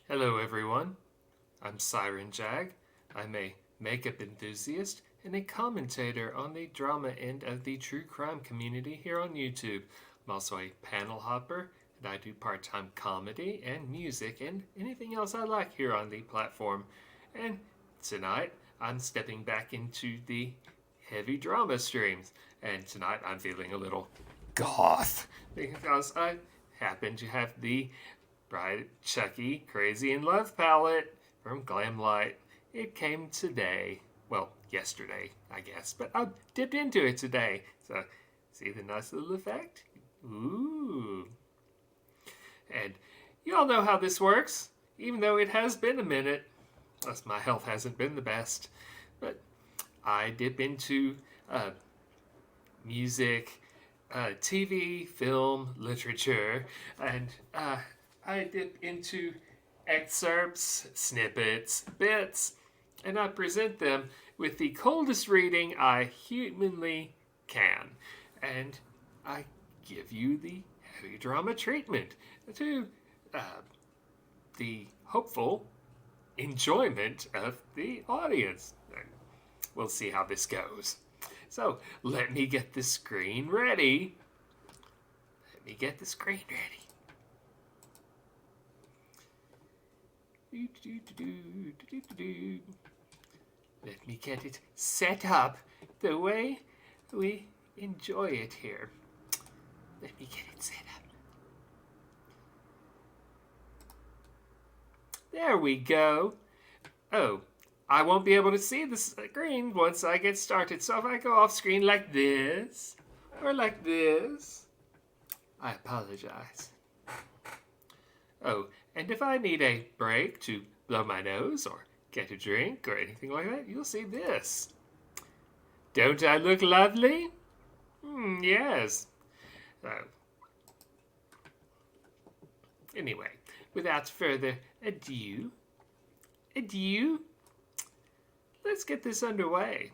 Hello everyone, I'm Siren Jag. I'm a makeup enthusiast and a commentator on the drama end of the true crime community here on YouTube. I'm also a panel hopper and I do part-time comedy and music and anything else I like here on the platform. And tonight I'm stepping back into the heavy drama streams, and tonight I'm feeling a little goth because I happen to have the bright Chucky Crazy in Love palette from Glamlite. It came today. Well, yesterday, I guess. But I dipped into it today. So, see the nice little effect? Ooh. And you all know how this works, even though it has been a minute. Plus, my health hasn't been the best. But I dip into music, TV, film, literature, and I dip into excerpts, snippets, bits, and I present them with the coldest reading I humanly can. And I give you the heavy drama treatment to the hopeful enjoyment of the audience. We'll see how this goes. So let me get the screen ready. Let me get the screen ready. Let me get it set up the way we enjoy it here. Let me get it set up. There we go. Oh, I won't be able to see the screen once I get started. So if I go off screen like this, or like this, I apologize. Oh, and if I need a break to blow my nose or get a drink or anything like that, you'll see this. Don't I look lovely? Yes. Anyway, without further ado, let's get this underway.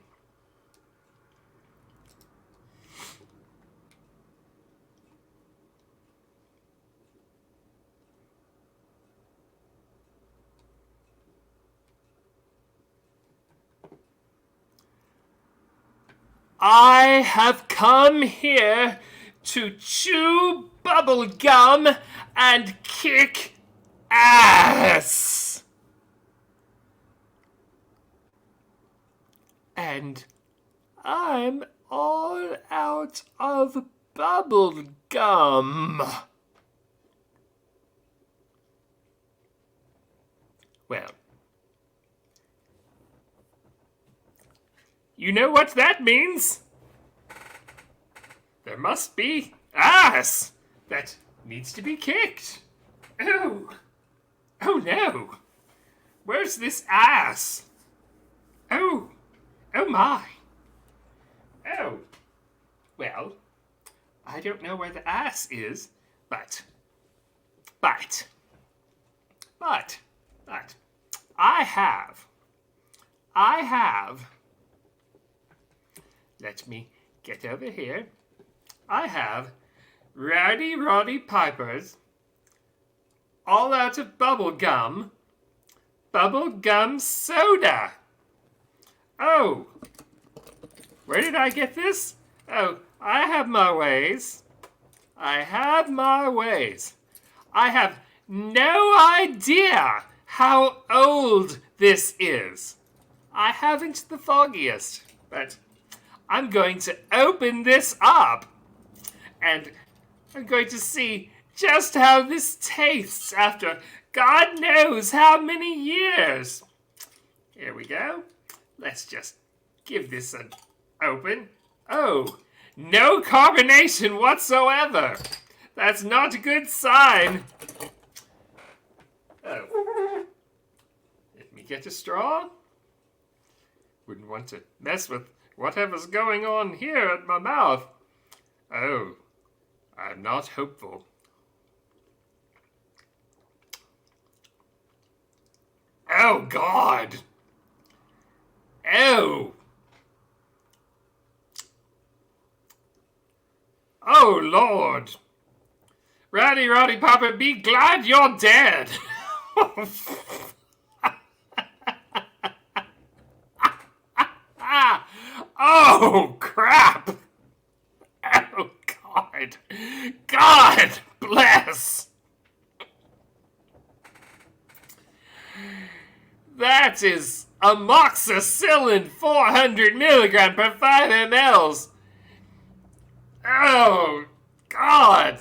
I have come here to chew bubble gum and kick ass. And I'm all out of bubble gum. Well, you know what that means? There must be ass that needs to be kicked. Oh. Oh no. Where's this ass? Oh. Oh my. Oh. Well, I don't know where the ass is, but I have, let me get over here. I have Rowdy Roddy Piper's all out of bubble gum soda. Oh, where did I get this? Oh, I have my ways. I have no idea how old this is. I haven't the foggiest, but I'm going to open this up and I'm going to see just how this tastes after God knows how many years. Here we go. Let's just give this an open. Oh, no carbonation whatsoever. That's not a good sign. Oh. Let me get a straw. Wouldn't want to mess with whatever's going on here at my mouth. Oh, I'm not hopeful. Oh, God. Oh. Oh, Lord. Roddy Piper, be glad you're dead. Oh, crap! Oh, God! God bless! That is amoxicillin 400 milligram per 5 mLs. Oh, God!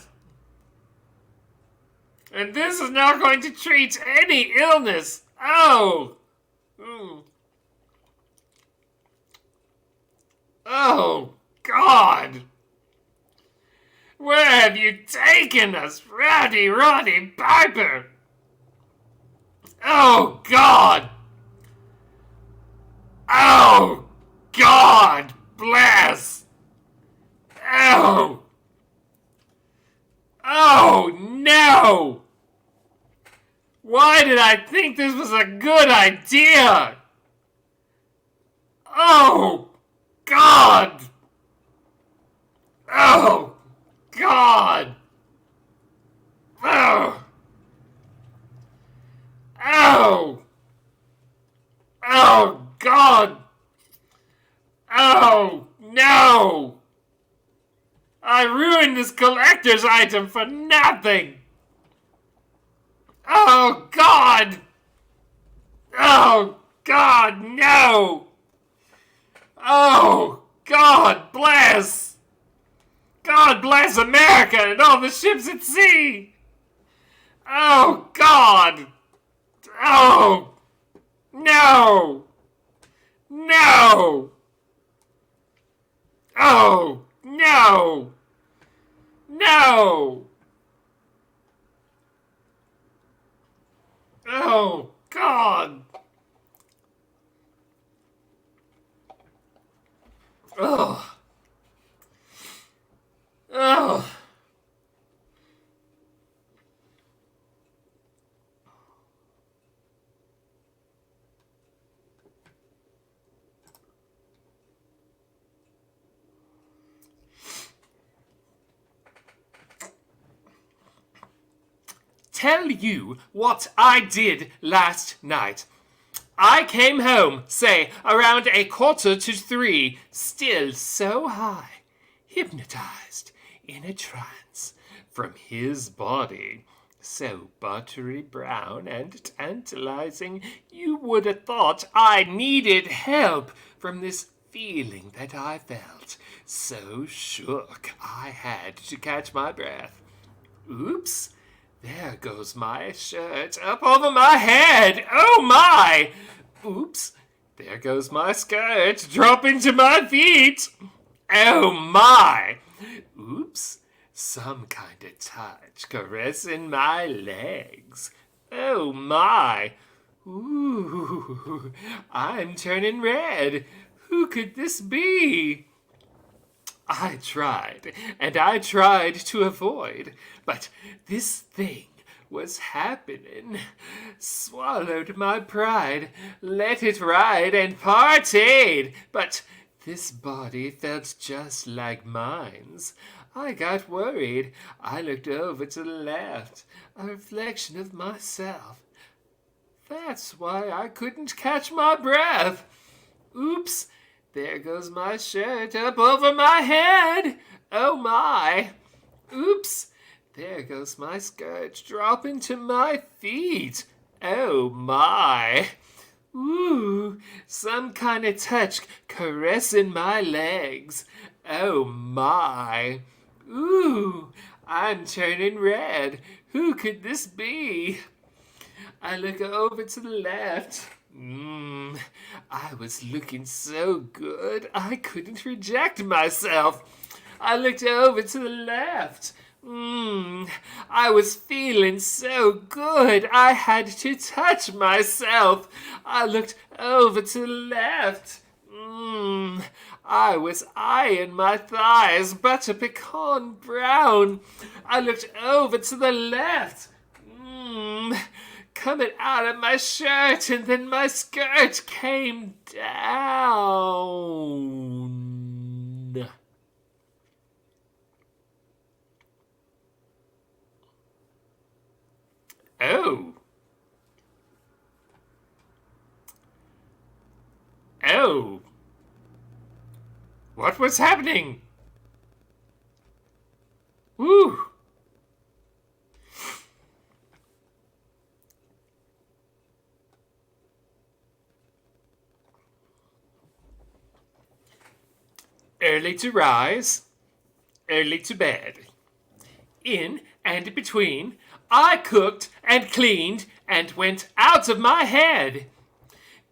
And this is not going to treat any illness. Oh! Mm. Oh, God! Where have you taken us, Rowdy Roddy Piper? Oh, God! Oh, God bless! Oh! Oh, no! Why did I think this was a good idea? Oh, God! Oh, God! Oh! Oh! Oh, God! Oh, no! I ruined this collector's item for nothing! Oh, God! Oh, God, no! Oh, God bless! God bless America and all the ships at sea! Oh, God! Oh, no! No! Oh, no! No! Oh, God! Oh! Oh! Tell you what I did last night. I came home, say, around 2:45, still so high, hypnotized, in a trance, from his body, so buttery brown and tantalizing, you would have thought I needed help from this feeling that I felt, so shook I had to catch my breath. Oops! There goes my shirt up over my head. Oh my! Oops. There goes my skirt dropping to my feet. Oh my! Oops. Some kind of touch caressing my legs. Oh my! Ooh, I'm turning red. Who could this be? I tried, and I tried to avoid, but this thing was happening. Swallowed my pride, let it ride, and partied. But this body felt just like mine's. I got worried. I looked over to the left, a reflection of myself. That's why I couldn't catch my breath. Oops. There goes my shirt up over my head. Oh my. Oops. There goes my skirt dropping to my feet. Oh my. Ooh, some kind of touch caressing my legs. Oh my. Ooh, I'm turning red. Who could this be? I look over to the left. I was looking so good, I couldn't reject myself. I looked over to the left. I was feeling so good, I had to touch myself. I looked over to the left. I was eyeing my thighs, butter pecan brown. I looked over to the left. Coming out of my shirt, and then my skirt came down. Oh. What was happening? Woo! Early to rise, early to bed. In and between, I cooked and cleaned and went out of my head.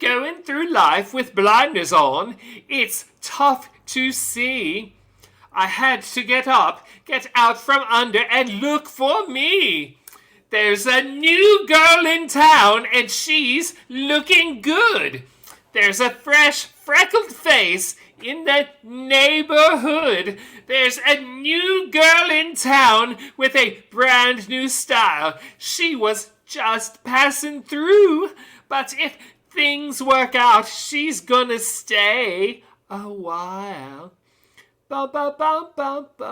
Going through life with blinders on, it's tough to see. I had to get up, get out from under, and look for me. There's a new girl in town, and she's looking good. There's a fresh, freckled face in the neighborhood. There's a new girl in town with a brand new style. She was just passing through, but if things work out, she's gonna stay a while. Ba ba ba ba ba.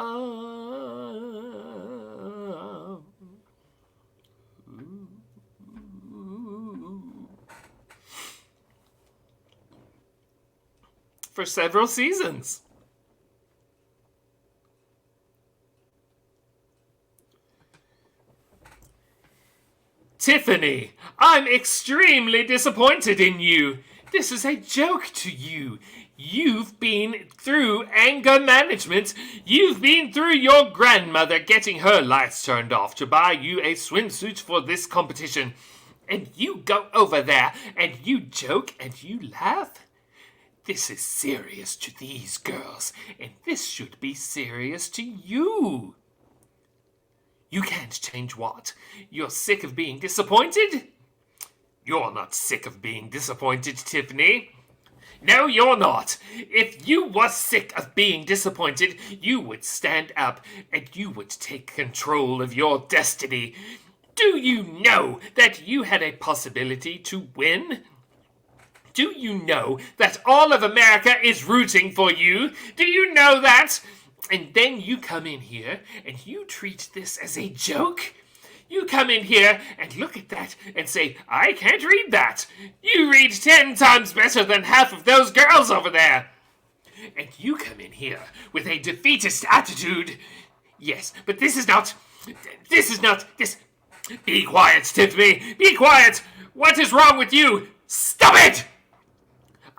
For several seasons. Tiffany, I'm extremely disappointed in you. This is a joke to you. You've been through anger management. You've been through your grandmother getting her lights turned off to buy you a swimsuit for this competition. And you go over there and you joke and you laugh? This is serious to these girls, and this should be serious to you. You can't change what? You're sick of being disappointed? You're not sick of being disappointed, Tiffany. No, you're not. If you was sick of being disappointed, you would stand up and you would take control of your destiny. Do you know that you had a possibility to win? Do you know that all of America is rooting for you? Do you know that? And then you come in here and you treat this as a joke? You come in here and look at that and say, I can't read that. You read 10 times better than half of those girls over there. And you come in here with a defeatist attitude. Yes, but this. Be quiet, Tiffany. Be quiet. What is wrong with you? Stop it!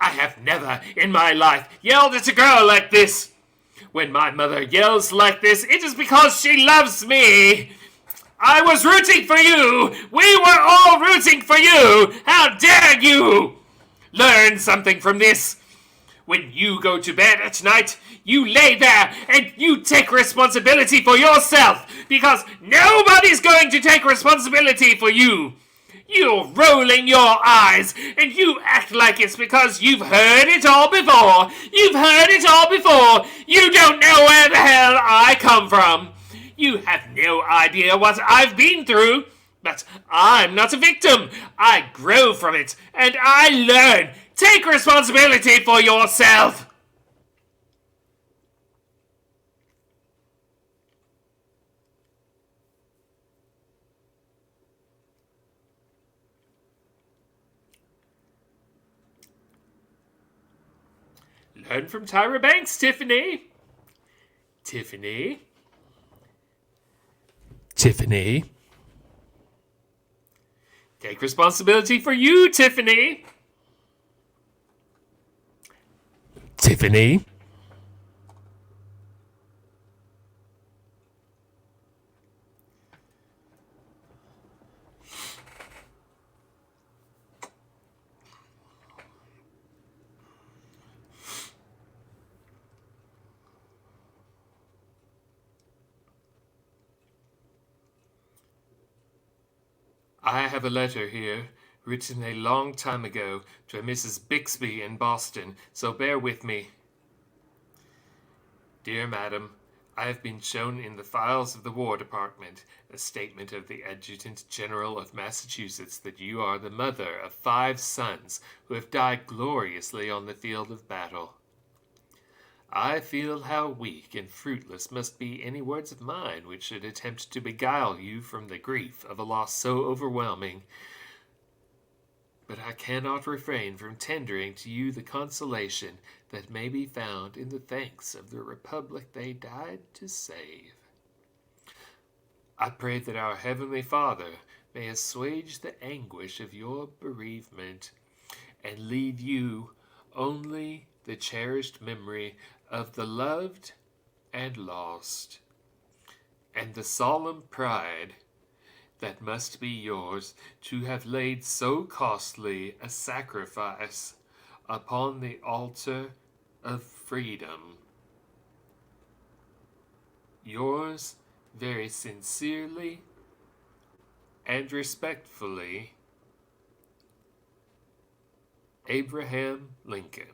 I have never in my life yelled at a girl like this. When my mother yells like this, it is because she loves me. I was rooting for you. We were all rooting for you. How dare you? Learn something from this. When you go to bed at night, you lay there and you take responsibility for yourself because nobody's going to take responsibility for you. You're rolling your eyes and you act like it's because you've heard it all before. You've heard it all before. You don't know where the hell I come from. You have no idea what I've been through. But I'm not a victim. I grow from it and I learn. Take responsibility for yourself. Learn from Tyra Banks, Tiffany. Tiffany. Tiffany. Take responsibility for you, Tiffany. Tiffany. I have a letter here, written a long time ago to a Mrs. Bixby in Boston, so bear with me. Dear Madam, I have been shown in the files of the War Department a statement of the Adjutant General of Massachusetts that you are the mother of 5 sons who have died gloriously on the field of battle. I feel how weak and fruitless must be any words of mine which should attempt to beguile you from the grief of a loss so overwhelming. but I cannot refrain from tendering to you the consolation that may be found in the thanks of the republic they died to save. I pray that our Heavenly Father may assuage the anguish of your bereavement and leave you only the cherished memory of the loved and lost, and the solemn pride that must be yours to have laid so costly a sacrifice upon the altar of freedom. Yours very sincerely and respectfully, Abraham Lincoln.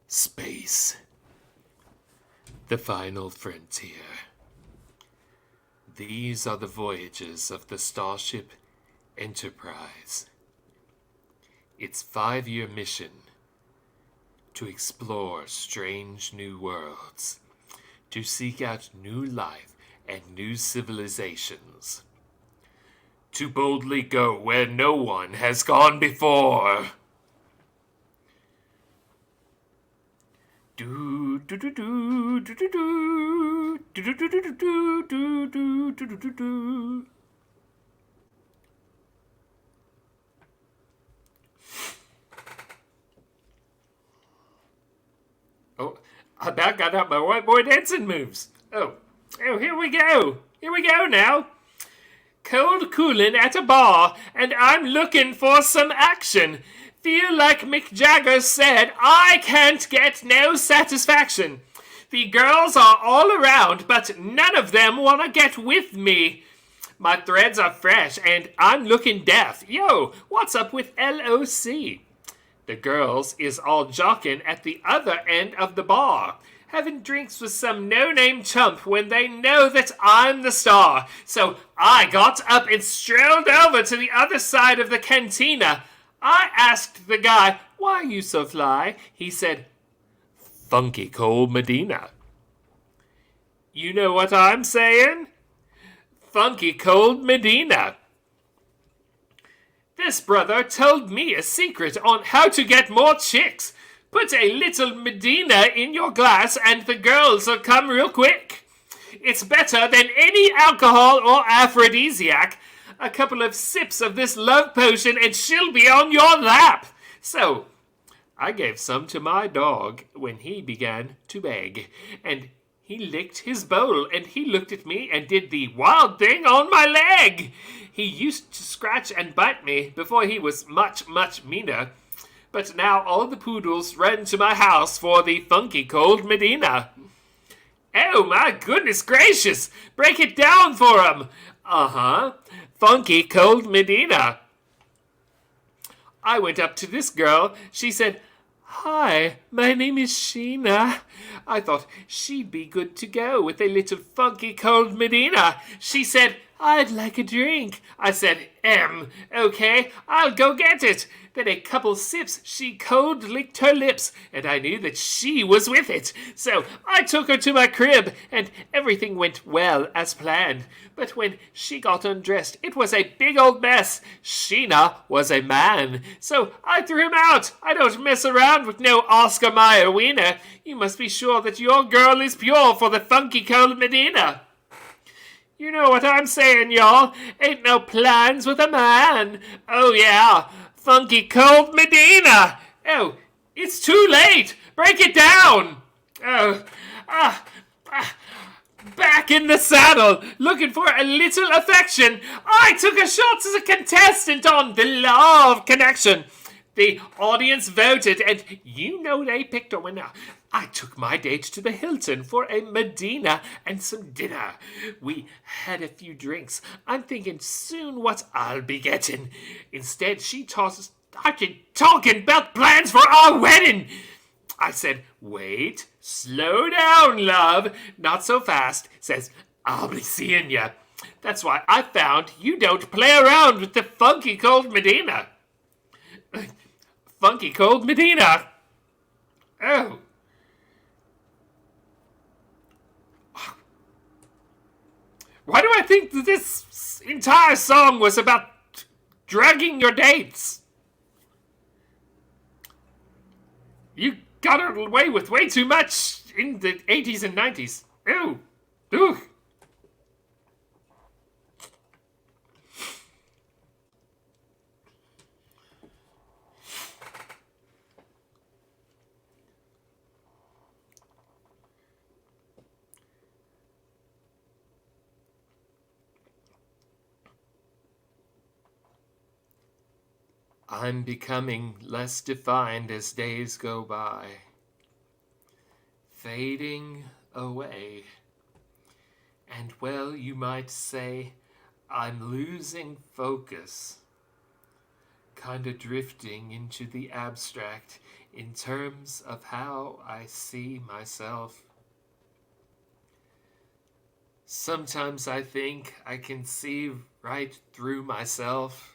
Space, the final frontier. These are the voyages of the Starship Enterprise. Its 5-year mission: to explore strange new worlds, to seek out new life and new civilizations, to boldly go where no one has gone before. Do do do do do do do do do do do do do do do do. Oh, I about got out my white boy dancing moves. Oh, here we go. Here we go now. Cold cooling at a bar, and I'm looking for some action. Feel like Mick Jagger said, I can't get no satisfaction. The girls are all around, but none of them want to get with me. My threads are fresh, and I'm looking deaf. Yo, what's up with LOC? The girls is all jocking at the other end of the bar, having drinks with some no-name chump when they know that I'm the star. So I got up and strolled over to the other side of the cantina. I asked the guy, why are you so fly? He said, funky cold Medina. You know what I'm saying? Funky cold Medina. This brother told me a secret on how to get more chicks. Put a little Medina in your glass and the girls will come real quick. It's better than any alcohol or aphrodisiac. A couple of sips of this love potion and she'll be on your lap. So I gave some to my dog when he began to beg, and he licked his bowl and he looked at me and did the wild thing on my leg. He used to scratch and bite me before he was much, much meaner. But now all the poodles run to my house for the funky cold Medina. Oh my goodness gracious, break it down for 'em. Uh-huh. Funky cold Medina. I went up to this girl. She said, hi, my name is Sheena. I thought she'd be good to go with a little funky cold Medina. She said, I'd like a drink. I said, okay, I'll go get it. Then a couple sips, she cold licked her lips, and I knew that she was with it. So I took her to my crib, and everything went well as planned. But when she got undressed, it was a big old mess. Sheena was a man, so I threw him out. I don't mess around with no Oscar Mayer wiener. You must be sure that your girl is pure for the funky cold Medina. You know what I'm saying, y'all. Ain't no plans with a man. Oh, yeah. Funky cold Medina. Oh, it's too late. Break it down. Oh, back in the saddle, looking for a little affection. I took a shot as a contestant on The Love Connection. The audience voted, and you know they picked a winner. I took my date to the Hilton for a Medina and some dinner. We had a few drinks. I'm thinking soon what I'll be getting. Instead, she started talking about plans for our wedding. I said, wait, slow down, love. Not so fast. Says, I'll be seeing ya. That's why I found you don't play around with the funky cold Medina. Funky cold Medina. Oh. Why do I think that this entire song was about dragging your dates? You got away with way too much in the 80s and 90s. Ew. Ugh. I'm becoming less defined as days go by, fading away. And well, you might say I'm losing focus, kinda drifting into the abstract in terms of how I see myself. Sometimes I think I can see right through myself.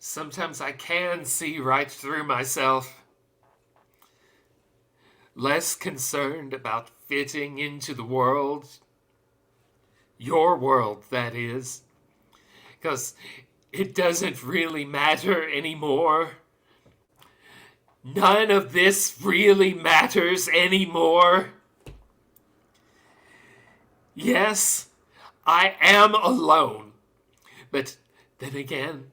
Sometimes I can see right through myself. Less concerned about fitting into the world. Your world, that is. Because it doesn't really matter anymore. None of this really matters anymore. Yes, I am alone. But then again,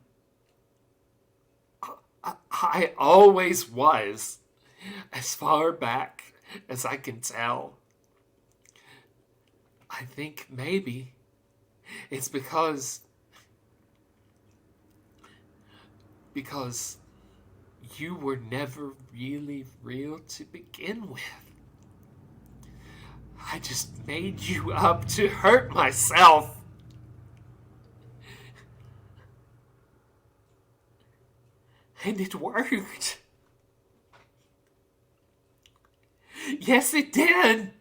I always was, as far back as I can tell. I think maybe it's because you were never really real to begin with. I just made you up to hurt myself. And it worked. Yes, it did.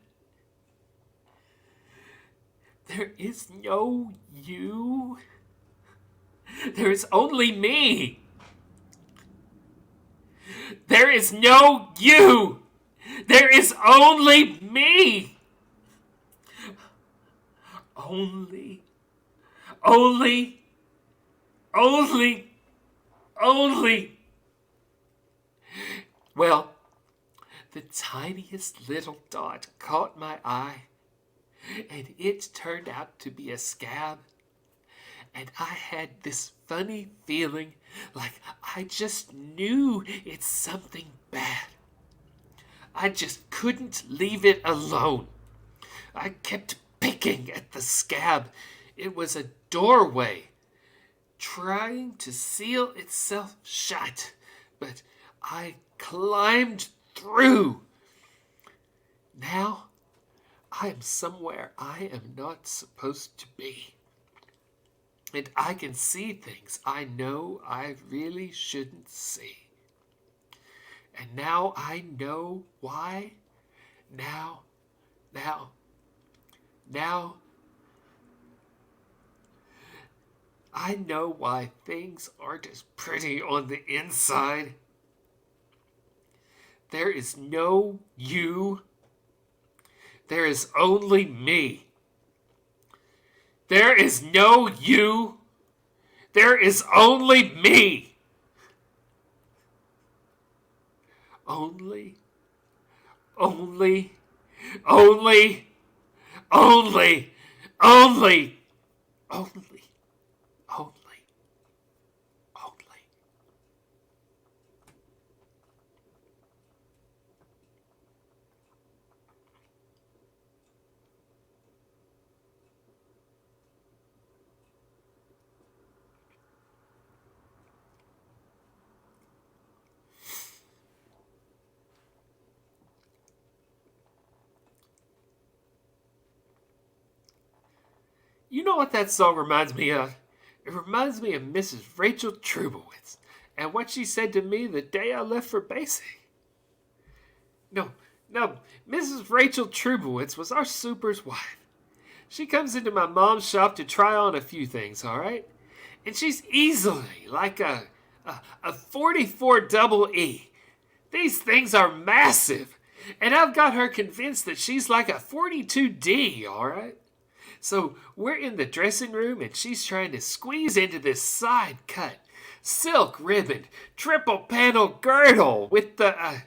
There is no you. There is only me. There is no you. There is only me. Only. Well, the tiniest little dot caught my eye, and it turned out to be a scab. And I had this funny feeling like I just knew it's something bad. I just couldn't leave it alone. I kept picking at the scab. It was a doorway, trying to seal itself shut, but I climbed through. Now, I am somewhere I am not supposed to be. And I can see things I know I really shouldn't see. And now I know why. Now, I know why things aren't as pretty on the inside. There is no you. There is only me. There is no you. There is only me. Only, only, only, only, only, only, only. You know what that song reminds me of? It reminds me of Mrs. Rachel Trubowitz and what she said to me the day I left for basic. No, Mrs. Rachel Trubowitz was our super's wife. She comes into my mom's shop to try on a few things, all right? And she's easily like a 44 double E. These things are massive. And I've got her convinced that she's like a 42D, all right? So we're in the dressing room and she's trying to squeeze into this side cut, silk ribbon, triple panel girdle with the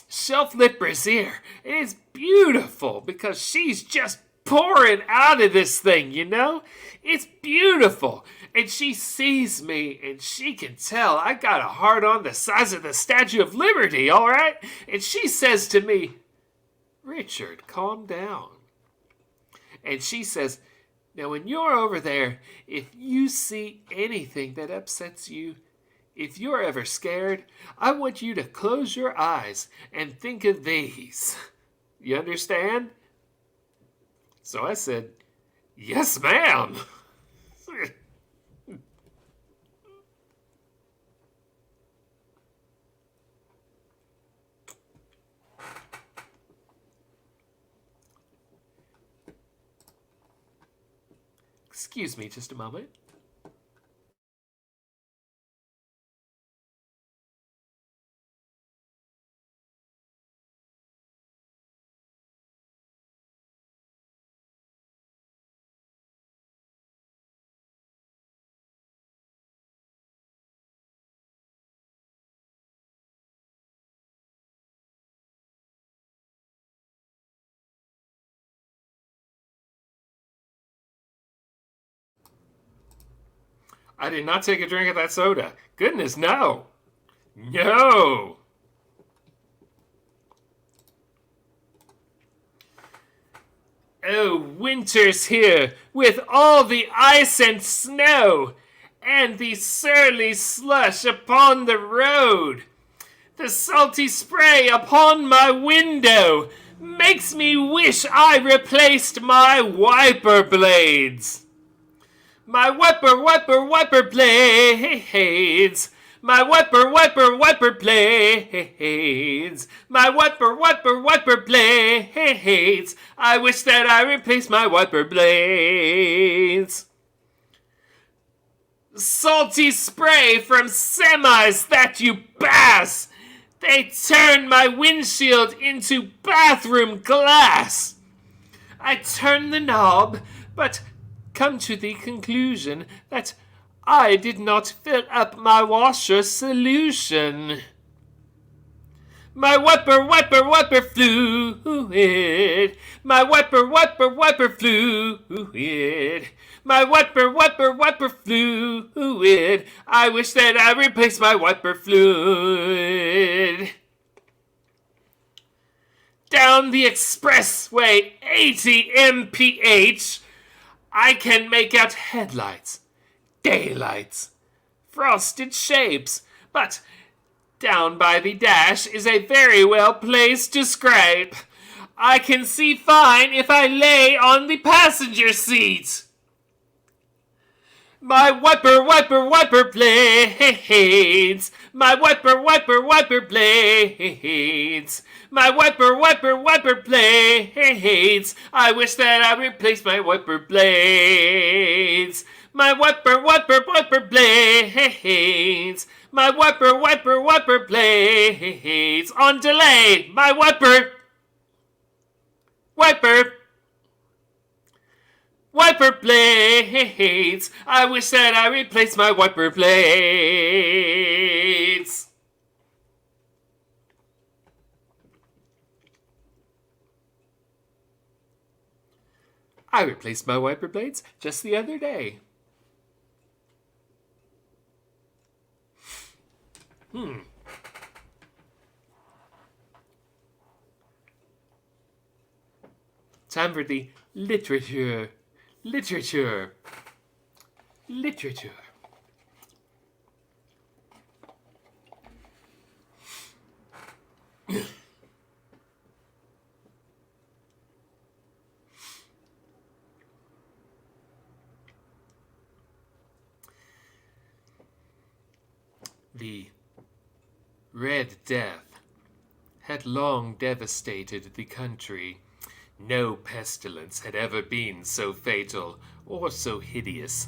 shelf lip brassiere. It is beautiful because she's just pouring out of this thing, you know? It's beautiful. And she sees me and she can tell I got a heart on the size of the Statue of Liberty, all right? And she says to me, Richard, calm down. And she says, now when you're over there, if you see anything that upsets you, if you're ever scared, I want you to close your eyes and think of these. You understand? So I said, yes, ma'am. Excuse me just a moment. I did not take a drink of that soda. Goodness, no. No. Oh, winter's here with all the ice and snow and the surly slush upon the road. The salty spray upon my window makes me wish I replaced my wiper blades. My wiper blades. My wiper blades. My wiper blades. I wish that I replaced my wiper blades. Salty spray from semis that you pass. They turn my windshield into bathroom glass. I turn the knob, but come to the conclusion that I did not fill up my washer solution. My wiper fluid. My wiper fluid. My wiper fluid. I wish that I replaced my wiper fluid. Down the expressway 80 mph, I can make out headlights, daylights, frosted shapes, but down by the dash is a very well place to scrape. I can see fine if I lay on the passenger seat. My wiper blades. My wiper blades. My wiper blades. I wish that I replaced my wiper blades. My wiper blades. My wiper blades. On delay. My wiper blades. I wish that I replaced my wiper blades. I replaced my wiper blades just the other day. Time for the literature. The Red Death had long devastated the country, No pestilence had ever been so fatal or so hideous.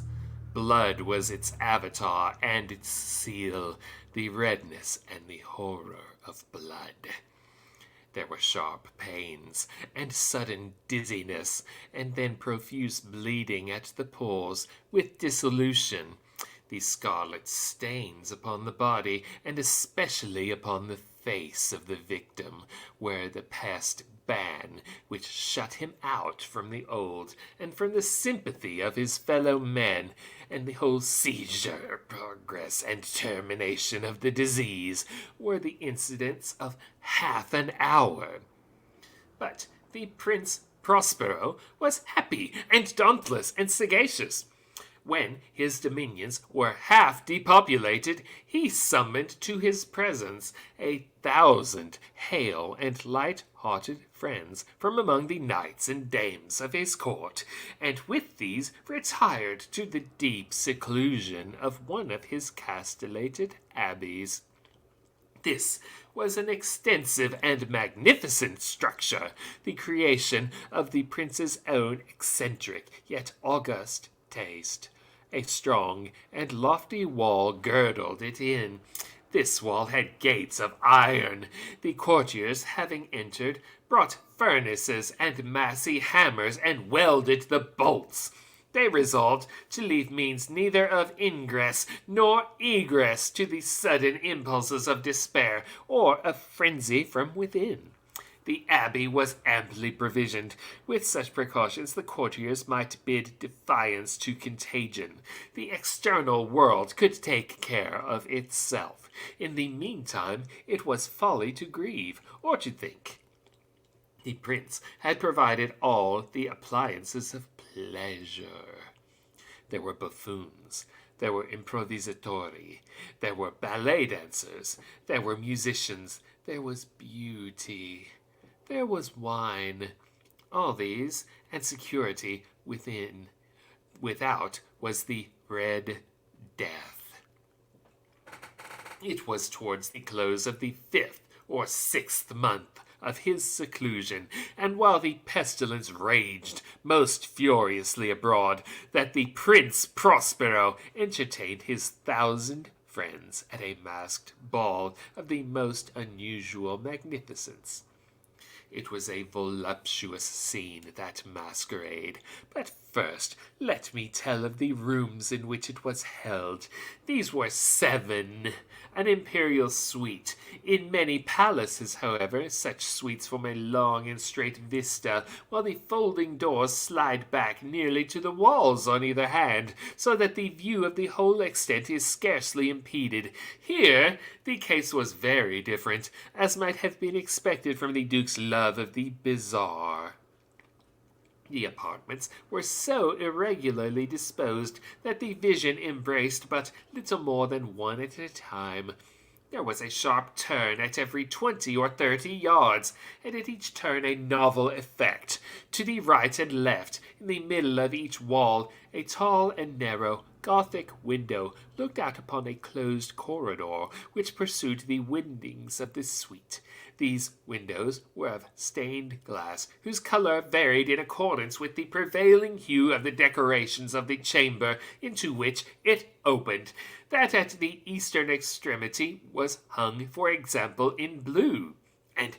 Blood was its avatar and its seal, the redness and the horror of blood. There were sharp pains, and sudden dizziness, and then profuse bleeding at the pores, with dissolution, the scarlet stains upon the body, and especially upon the face of the victim, where the past ban which shut him out from the old and from the sympathy of his fellow men, and the whole seizure, progress, and termination of the disease were the incidents of half an hour. But the Prince Prospero was happy and dauntless and sagacious. When his dominions were half depopulated, he summoned to his presence 1,000 hale and light-hearted friends from among the knights and dames of his court, and with these retired to the deep seclusion of one of his castellated abbeys. This was an extensive and magnificent structure, the creation of the prince's own eccentric yet august taste. A strong and lofty wall girdled it in. This wall had gates of iron. The courtiers, having entered, brought furnaces and massy hammers and welded the bolts. They resolved to leave means neither of ingress nor egress to the sudden impulses of despair or of frenzy from within. The abbey was amply provisioned. With such precautions, the courtiers might bid defiance to contagion. The external world could take care of itself. In the meantime, it was folly to grieve or to think. The prince had provided all the appliances of pleasure. There were buffoons, there were improvisatori, there were ballet dancers, there were musicians, there was beauty. There was wine. All these, and security within. Without was the Red Death. It was towards the close of the 5th or 6th month of his seclusion, and while the pestilence raged most furiously abroad, that the Prince Prospero entertained his 1,000 friends at a masked ball of the most unusual magnificence. It was a voluptuous scene, that masquerade. But first, let me tell of the rooms in which it was held. These were 7, an imperial suite. In many palaces, however, such suites form a long and straight vista, while the folding doors slide back nearly to the walls on either hand, so that the view of the whole extent is scarcely impeded. Here, the case was very different, as might have been expected from the Duke's love of the bizarre. The apartments were so irregularly disposed that the vision embraced but little more than one at a time. There was a sharp turn at every 20 or 30 yards, and at each turn a novel effect. To the right and left, in the middle of each wall, a tall and narrow Gothic window looked out upon a closed corridor which pursued the windings of the suite. These windows were of stained glass, whose color varied in accordance with the prevailing hue of the decorations of the chamber into which it opened. That at the eastern extremity was hung, for example, in blue, and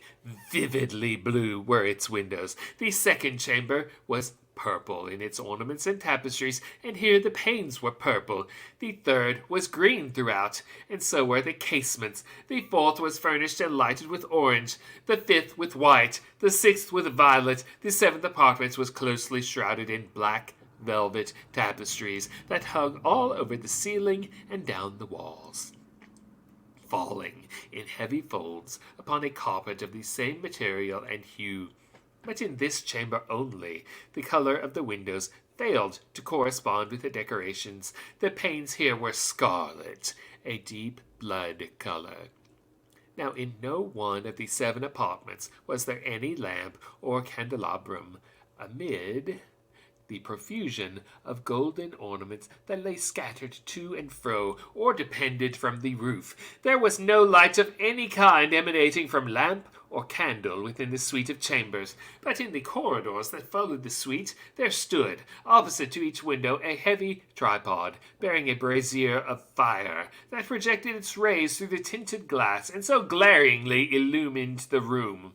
vividly blue were its windows. The second chamber was purple in its ornaments and tapestries, and here the panes were purple. The third was green throughout, and so were the casements. The fourth was furnished and lighted with orange, the fifth with white, the sixth with violet, the seventh apartment was closely shrouded in black velvet tapestries that hung all over the ceiling and down the walls, falling in heavy folds upon a carpet of the same material and hue. But in this chamber only, the color of the windows failed to correspond with the decorations. The panes here were scarlet, a deep blood color. Now, in no one of the 7 apartments was there any lamp or candelabrum. Amid the profusion of golden ornaments that lay scattered to and fro or depended from the roof. There was no light of any kind emanating from lamp or candle within the suite of chambers, but in the corridors that followed the suite there stood, opposite to each window, a heavy tripod, bearing a brazier of fire that projected its rays through the tinted glass and so glaringly illumined the room.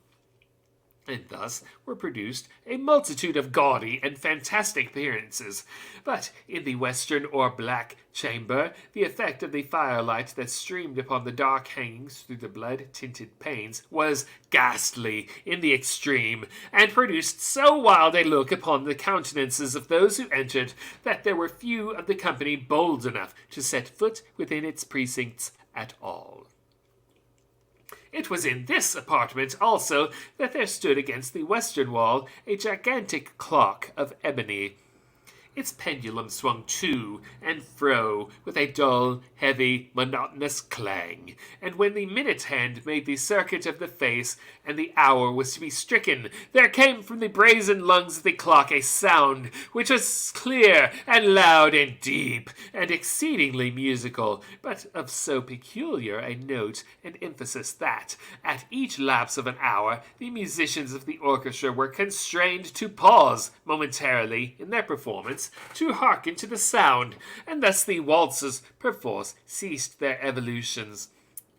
And thus were produced a multitude of gaudy and fantastic appearances. But in the western or black chamber, the effect of the firelight that streamed upon the dark hangings through the blood-tinted panes was ghastly in the extreme, and produced so wild a look upon the countenances of those who entered that there were few of the company bold enough to set foot within its precincts at all. It was in this apartment also that there stood against the western wall a gigantic clock of ebony. Its pendulum swung to and fro with a dull, heavy, monotonous clang, and when the minute hand made the circuit of the face and the hour was to be stricken, there came from the brazen lungs of the clock a sound which was clear and loud and deep and exceedingly musical, but of so peculiar a note and emphasis that, at each lapse of an hour, the musicians of the orchestra were constrained to pause momentarily in their performance to hearken to the sound, and thus the waltzes perforce ceased their evolutions,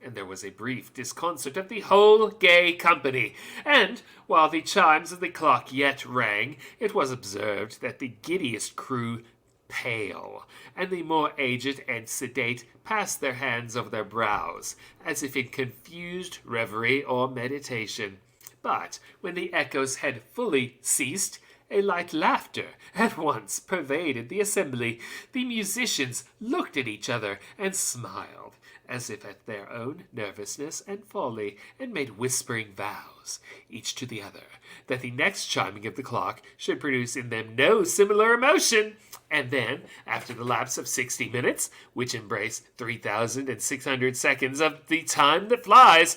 and there was a brief disconcert of the whole gay company, and while the chimes of the clock yet rang, it was observed that the giddiest crew pale, and the more aged and sedate passed their hands over their brows, as if in confused reverie or meditation. But when the echoes had fully ceased, a light laughter at once pervaded the assembly. The musicians looked at each other and smiled, as if at their own nervousness and folly, and made whispering vows, each to the other, that the next chiming of the clock should produce in them no similar emotion. And then, after the lapse of 60 minutes, which embrace 3,600 seconds of the time that flies,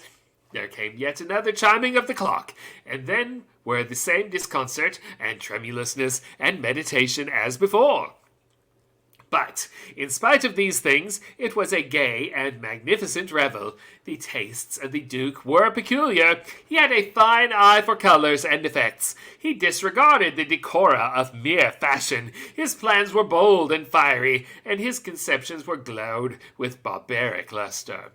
there came yet another chiming of the clock, and then were the same disconcert and tremulousness and meditation as before. But, in spite of these things, it was a gay and magnificent revel. The tastes of the Duke were peculiar. He had a fine eye for colors and effects. He disregarded the decora of mere fashion. His plans were bold and fiery, and his conceptions were glowed with barbaric luster.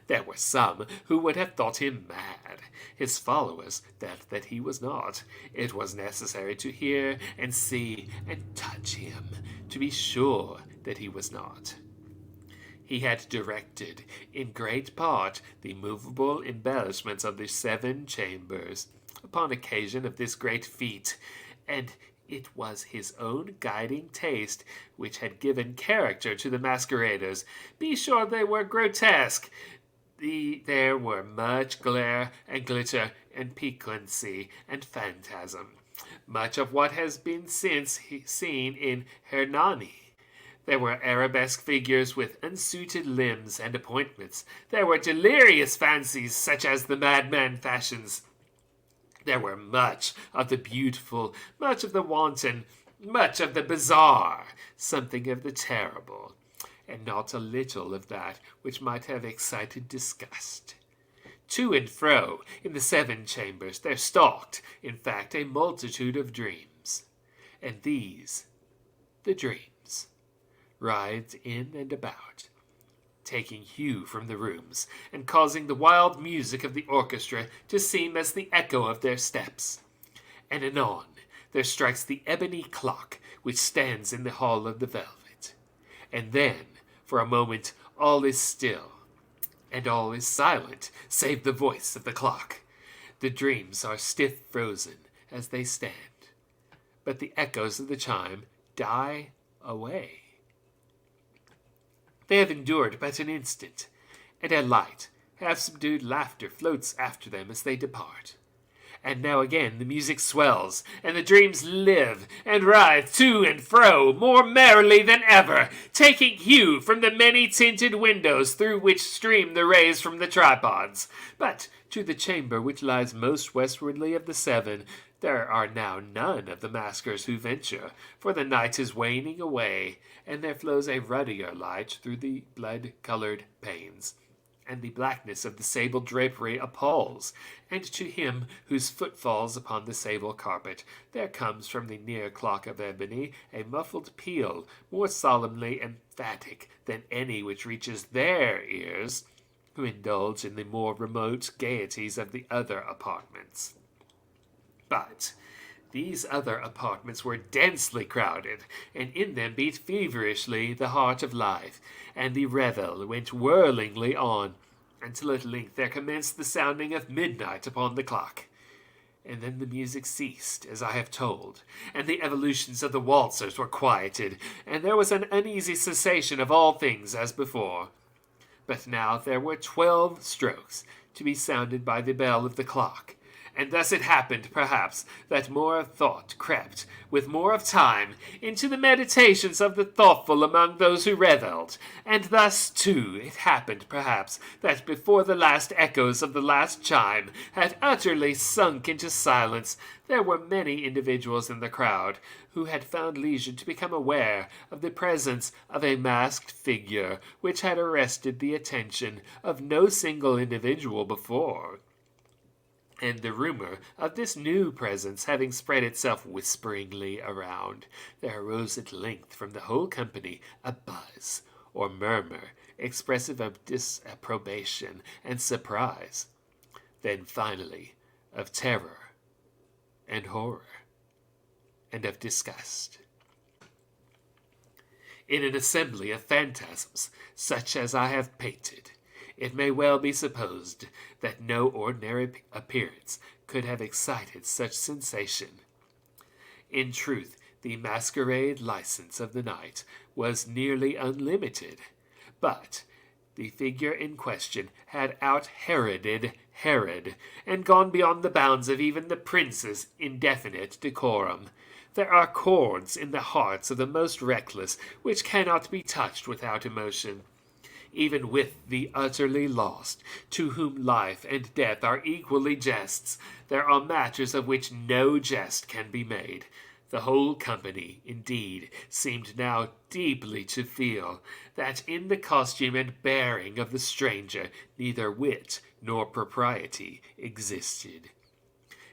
There were some who would have thought him mad. His followers felt that he was not. It was necessary to hear and see and touch him to be sure that he was not. He had directed, in great part, the movable embellishments of the 7 chambers upon occasion of this great feat, and it was his own guiding taste which had given character to the masqueraders. Be sure they were grotesque. There were much glare and glitter and piquancy and phantasm, much of what has been since seen in Hernani. There were arabesque figures with unsuited limbs and appointments. There were delirious fancies such as the madman fashions. There were much of the beautiful, much of the wanton, much of the bizarre, something of the terrible, and not a little of that which might have excited disgust. To and fro in the 7 chambers there stalked, in fact, a multitude of dreams. And these, the dreams, writhed in and about, taking hue from the rooms, and causing the wild music of the orchestra to seem as the echo of their steps. And anon there strikes the ebony clock which stands in the hall of the velvet. And then, for a moment, all is still, and all is silent, save the voice of the clock. The dreams are stiff frozen as they stand, but the echoes of the chime die away. They have endured but an instant, and a light, half-subdued laughter floats after them as they depart. And now again the music swells, and the dreams live and writhe to and fro more merrily than ever, taking hue from the many-tinted windows through which stream the rays from the tripods. But to the chamber which lies most westwardly of the 7, There are now none of the maskers who venture, for the night is waning away, and there flows a ruddier light through the blood-colored panes. And the blackness of the sable drapery appalls, and to him whose foot falls upon the sable carpet, there comes from the near clock of ebony a muffled peal, more solemnly emphatic than any which reaches their ears, who indulge in the more remote gaieties of the other apartments. But these other apartments were densely crowded, and in them beat feverishly the heart of life, and the revel went whirlingly on, until at length there commenced the sounding of midnight upon the clock. And then the music ceased, as I have told, and the evolutions of the waltzers were quieted, and there was an uneasy cessation of all things as before. But now there were 12 strokes to be sounded by the bell of the clock, and thus it happened, perhaps, that more of thought crept, with more of time, into the meditations of the thoughtful among those who revelled, and thus, too, it happened, perhaps, that before the last echoes of the last chime had utterly sunk into silence, there were many individuals in the crowd who had found leisure to become aware of the presence of a masked figure which had arrested the attention of no single individual before. And the rumor of this new presence having spread itself whisperingly around, there arose at length from the whole company a buzz or murmur expressive of disapprobation and surprise, then finally of terror and horror and of disgust. In an assembly of phantasms such as I have painted, it may well be supposed that no ordinary appearance could have excited such sensation. In truth, the masquerade license of the night was nearly unlimited, but the figure in question had out-Heroded Herod, and gone beyond the bounds of even the prince's indefinite decorum. There are chords in the hearts of the most reckless which cannot be touched without emotion. Even with the utterly lost, to whom life and death are equally jests, there are matters of which no jest can be made. The whole company, indeed, seemed now deeply to feel that in the costume and bearing of the stranger neither wit nor propriety existed.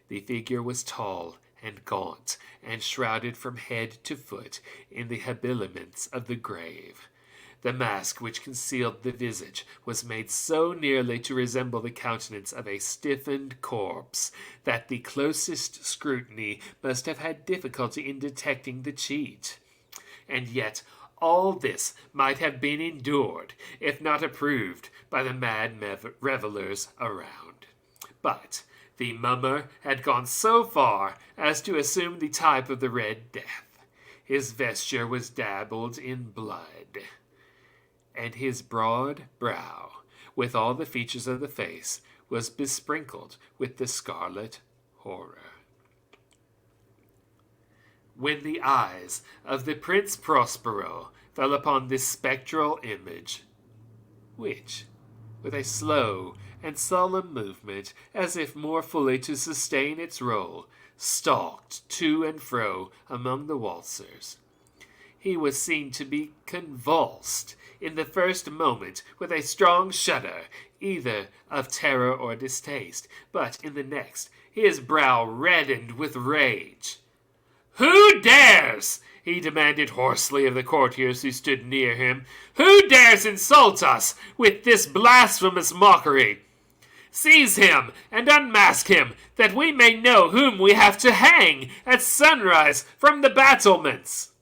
The figure was tall and gaunt, and shrouded from head to foot in the habiliments of the grave. The mask which concealed the visage was made so nearly to resemble the countenance of a stiffened corpse that the closest scrutiny must have had difficulty in detecting the cheat. And yet all this might have been endured, if not approved, by the mad revellers around. But the mummer had gone so far as to assume the type of the Red Death. His vesture was dabbled in blood, and his broad brow, with all the features of the face, was besprinkled with the scarlet horror. When the eyes of the Prince Prospero fell upon this spectral image, which, with a slow and solemn movement, as if more fully to sustain its role, stalked to and fro among the waltzers, he was seen to be convulsed in the first moment with a strong shudder, either of terror or distaste, but in the next his brow reddened with rage. "Who dares?" he demanded hoarsely of the courtiers who stood near him. "Who dares insult us with this blasphemous mockery? Seize him and unmask him, that we may know whom we have to hang at sunrise from the battlements."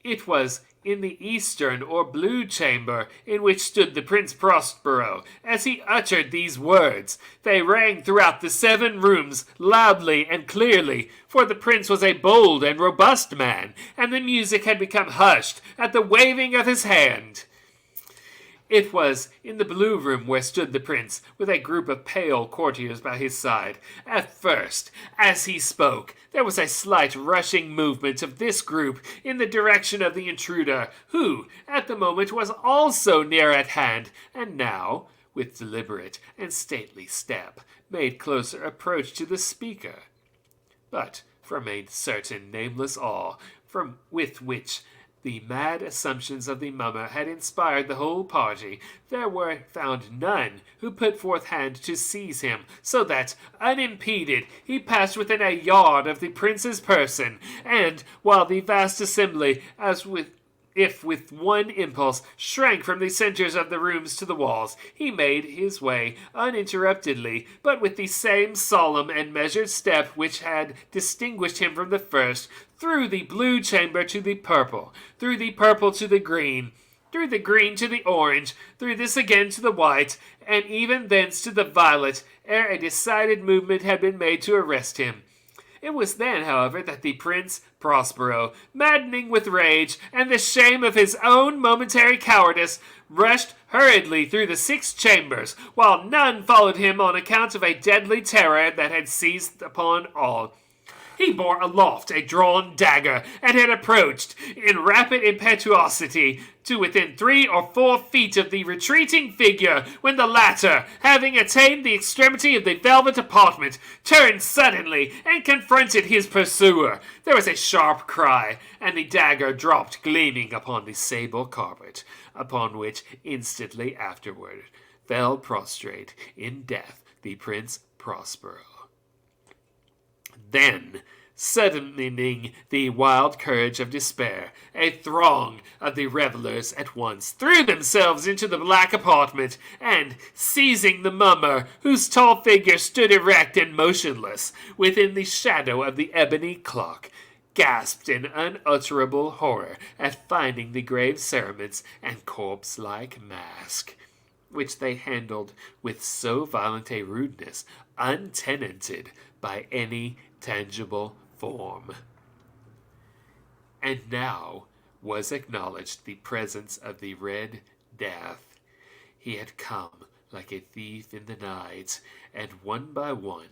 It was in the eastern or blue chamber in which stood the Prince Prospero. As he uttered these words, they rang throughout the 7 rooms loudly and clearly, for the prince was a bold and robust man, and the music had become hushed at the waving of his hand. It was in the blue room where stood the prince, with a group of pale courtiers by his side. At first, as he spoke, there was a slight rushing movement of this group in the direction of the intruder, who, at the moment, was also near at hand, and now, with deliberate and stately step, made closer approach to the speaker. But from a certain nameless awe, with which the mad assumptions of the mummer had inspired the whole party, there were found none who put forth hand to seize him, so that, unimpeded, he passed within a yard of the prince's person, and, while the vast assembly, if with one impulse, shrank from the centers of the rooms to the walls, he made his way uninterruptedly, but with the same solemn and measured step which had distinguished him from the first, through the blue chamber to the purple, through the purple to the green to the orange, through this again to the white, and even thence to the violet, ere a decided movement had been made to arrest him. It was then, however, that the Prince Prospero, maddening with rage and the shame of his own momentary cowardice, rushed hurriedly through the 6 chambers, while none followed him on account of a deadly terror that had seized upon all. He bore aloft a drawn dagger, and had approached, in rapid impetuosity, to within 3 or 4 feet of the retreating figure, when the latter, having attained the extremity of the velvet apartment, turned suddenly and confronted his pursuer. There was a sharp cry, and the dagger dropped gleaming upon the sable carpet, upon which instantly afterward fell prostrate in death the Prince Prospero. Then, suddenly the wild courage of despair, a throng of the revelers at once threw themselves into the black apartment, and, seizing the mummer, whose tall figure stood erect and motionless within the shadow of the ebony clock, gasped in unutterable horror at finding the grave cerements and corpse-like mask, which they handled with so violent a rudeness, untenanted by any tangible form. And now was acknowledged the presence of the Red Death. He had come like a thief in the night, and one by one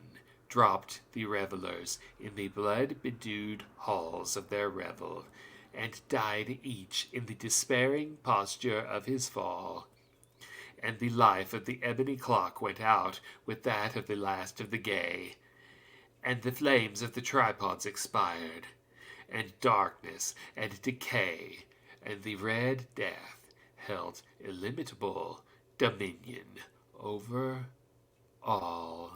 dropped the revelers in the blood-bedewed halls of their revel, and died each in the despairing posture of his fall. And the life of the ebony clock went out with that of the last of the gay, and the flames of the tripods expired, and darkness and decay and the Red Death held illimitable dominion over all.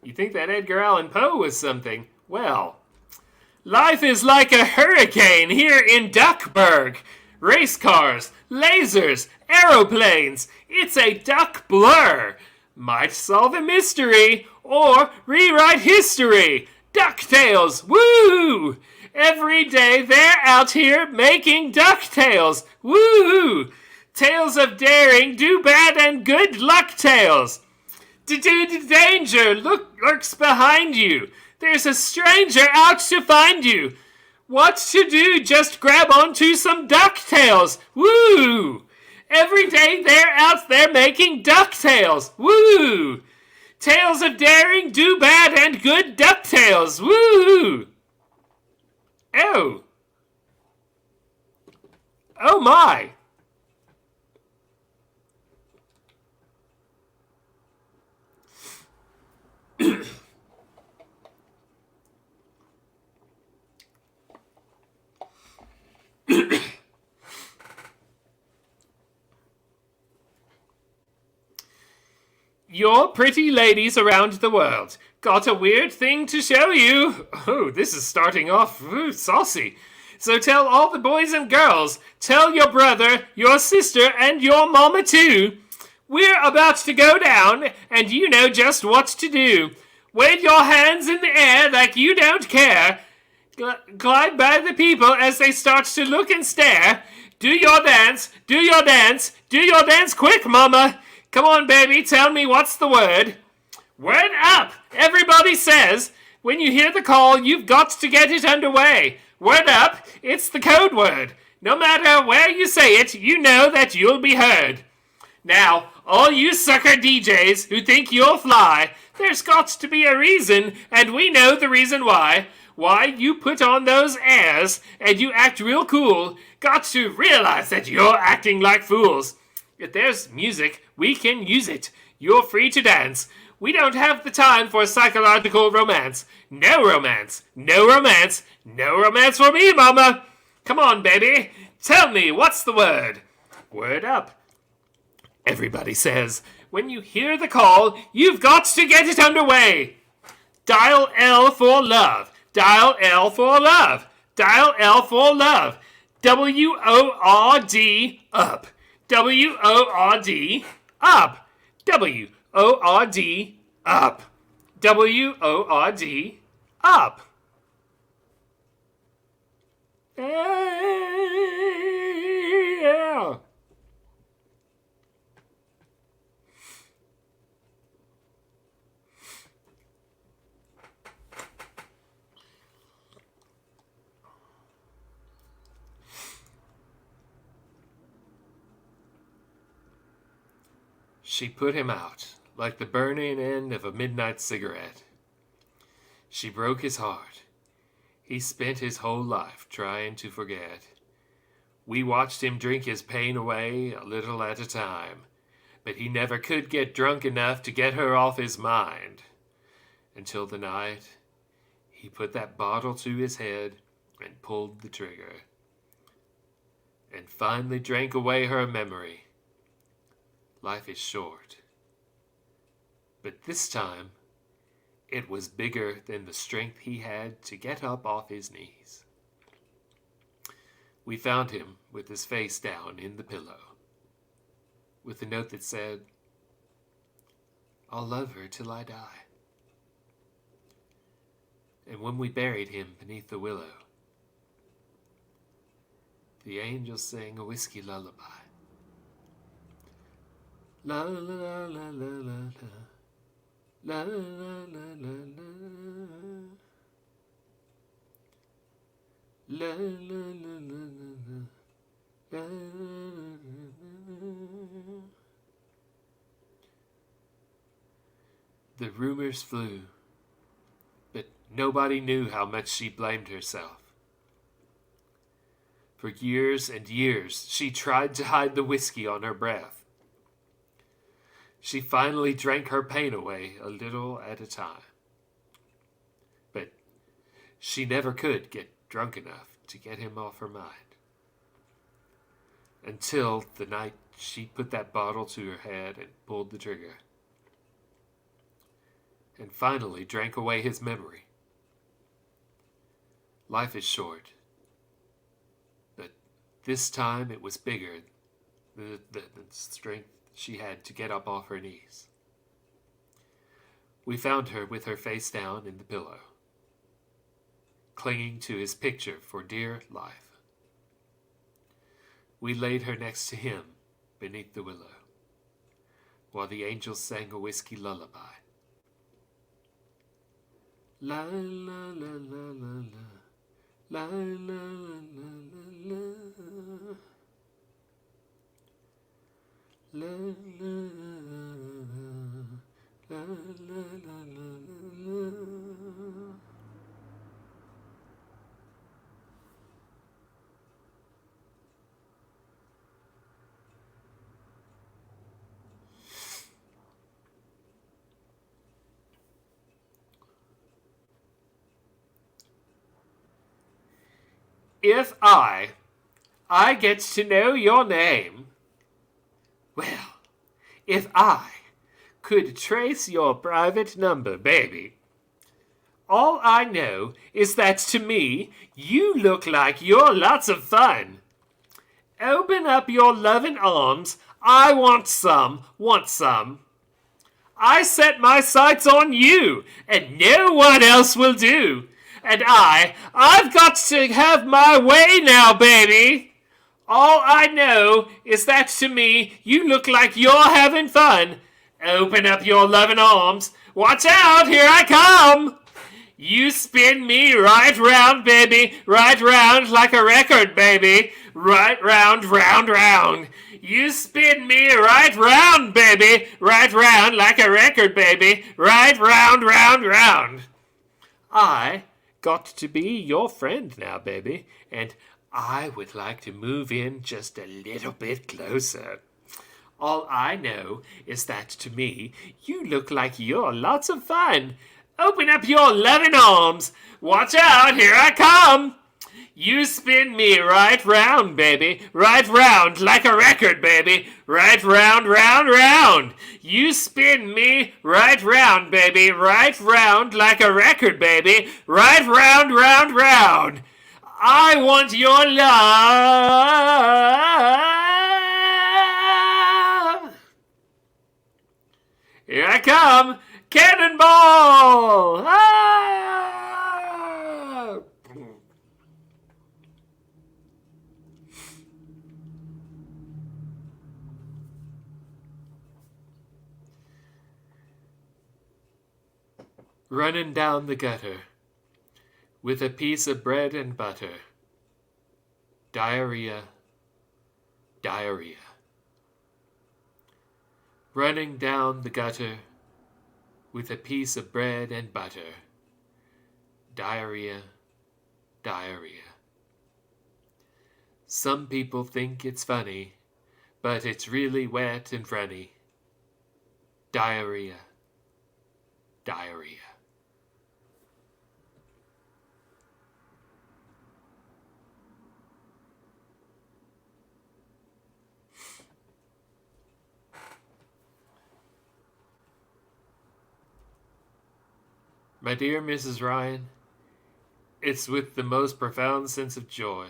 You think that Edgar Allan Poe was something? Well, life is like a hurricane here in Duckburg. Race cars, lasers, aeroplanes. It's a duck blur. Might solve a mystery or rewrite history. DuckTales, woo! Every day they're out here making DuckTales, woo! Tales of daring, do bad and good luck tales. Danger lurks behind you. There's a stranger out to find you. What to do? Just grab onto some DuckTales. Woo! Every day they're out there making DuckTales. Woo! Tales of daring, do bad, and good DuckTales. Woo! Oh. Oh my. Your pretty ladies around the world. Got a weird thing to show you. Oh, this is starting off saucy. So tell all the boys and girls, tell your brother, your sister, and your mama too. We're about to go down, and you know just what to do. Wave your hands in the air like you don't care. Glide by the people as they start to look and stare. Do your dance, do your dance, do your dance quick, mama. Come on, baby, tell me what's the word. Word up, everybody says. When you hear the call, you've got to get it underway. Word up, it's the code word. No matter where you say it, you know that you'll be heard. Now, all you sucker DJs who think you'll fly, there's got to be a reason, and we know the reason why. Why you put on those airs and you act real cool. Got to realize that you're acting like fools. If there's music, we can use it. You're free to dance. We don't have the time for psychological romance. No romance. No romance. No romance for me, mama. Come on, baby. Tell me, what's the word? Word up. Everybody says, when you hear the call, you've got to get it underway. Dial L for love. Dial L for love. Dial L for love. W-O-R-D up. W-O-R-D up. W-O-R-D up. W-O-R-D up. Yeah. She put him out, like the burning end of a midnight cigarette. She broke his heart. He spent his whole life trying to forget. We watched him drink his pain away a little at a time, but he never could get drunk enough to get her off his mind. Until the night, he put that bottle to his head and pulled the trigger, and finally drank away her memory. Life is short. But this time, it was bigger than the strength he had to get up off his knees. We found him with his face down in the pillow, with a note that said, "I'll love her till I die." And when we buried him beneath the willow, the angels sang a whiskey lullaby. La la la la la la la la la la la la la la la. The rumors flew, but nobody knew how much she blamed herself. For years and years, she tried to hide the whiskey on her breath. She finally drank her pain away a little at a time. But she never could get drunk enough to get him off her mind. Until the night she put that bottle to her head and pulled the trigger. And finally drank away his memory. Life is short. But this time it was bigger than the strength she had to get up off her knees. We found her with her face down in the pillow, clinging to his picture for dear life. We laid her next to him beneath the willow, while the angels sang a whiskey lullaby. La la la la la la, la la la la la. La la la la la la la. If I get to know your name, well, if I could trace your private number, baby. All I know is that to me, you look like you're lots of fun. Open up your loving arms. I want some, I set my sights on you, and no one else will do. And I've got to have my way now, baby. All I know is that to me, you look like you're having fun. Open up your loving arms. Watch out, here I come. You spin me right round, baby, right round like a record, baby. Right round, round, round. You spin me right round, baby, right round like a record, baby. Right round, round, round. I got to be your friend now, baby, and I would like to move in just a little bit closer. All I know is that to me, you look like you're lots of fun. Open up your loving arms. Watch out, here I come. You spin me right round, baby. Right round like a record, baby. Right round, round, round. You spin me right round, baby. Right round like a record, baby. Right round, round, round. I want your love. Here I come. Cannonball! Ah! Running down the gutter with a piece of bread and butter. Diarrhea, diarrhea. Running down the gutter with a piece of bread and butter. Diarrhea, diarrhea. Some people think it's funny, but it's really wet and runny. Diarrhea, diarrhea. My dear Mrs. Ryan, it's with the most profound sense of joy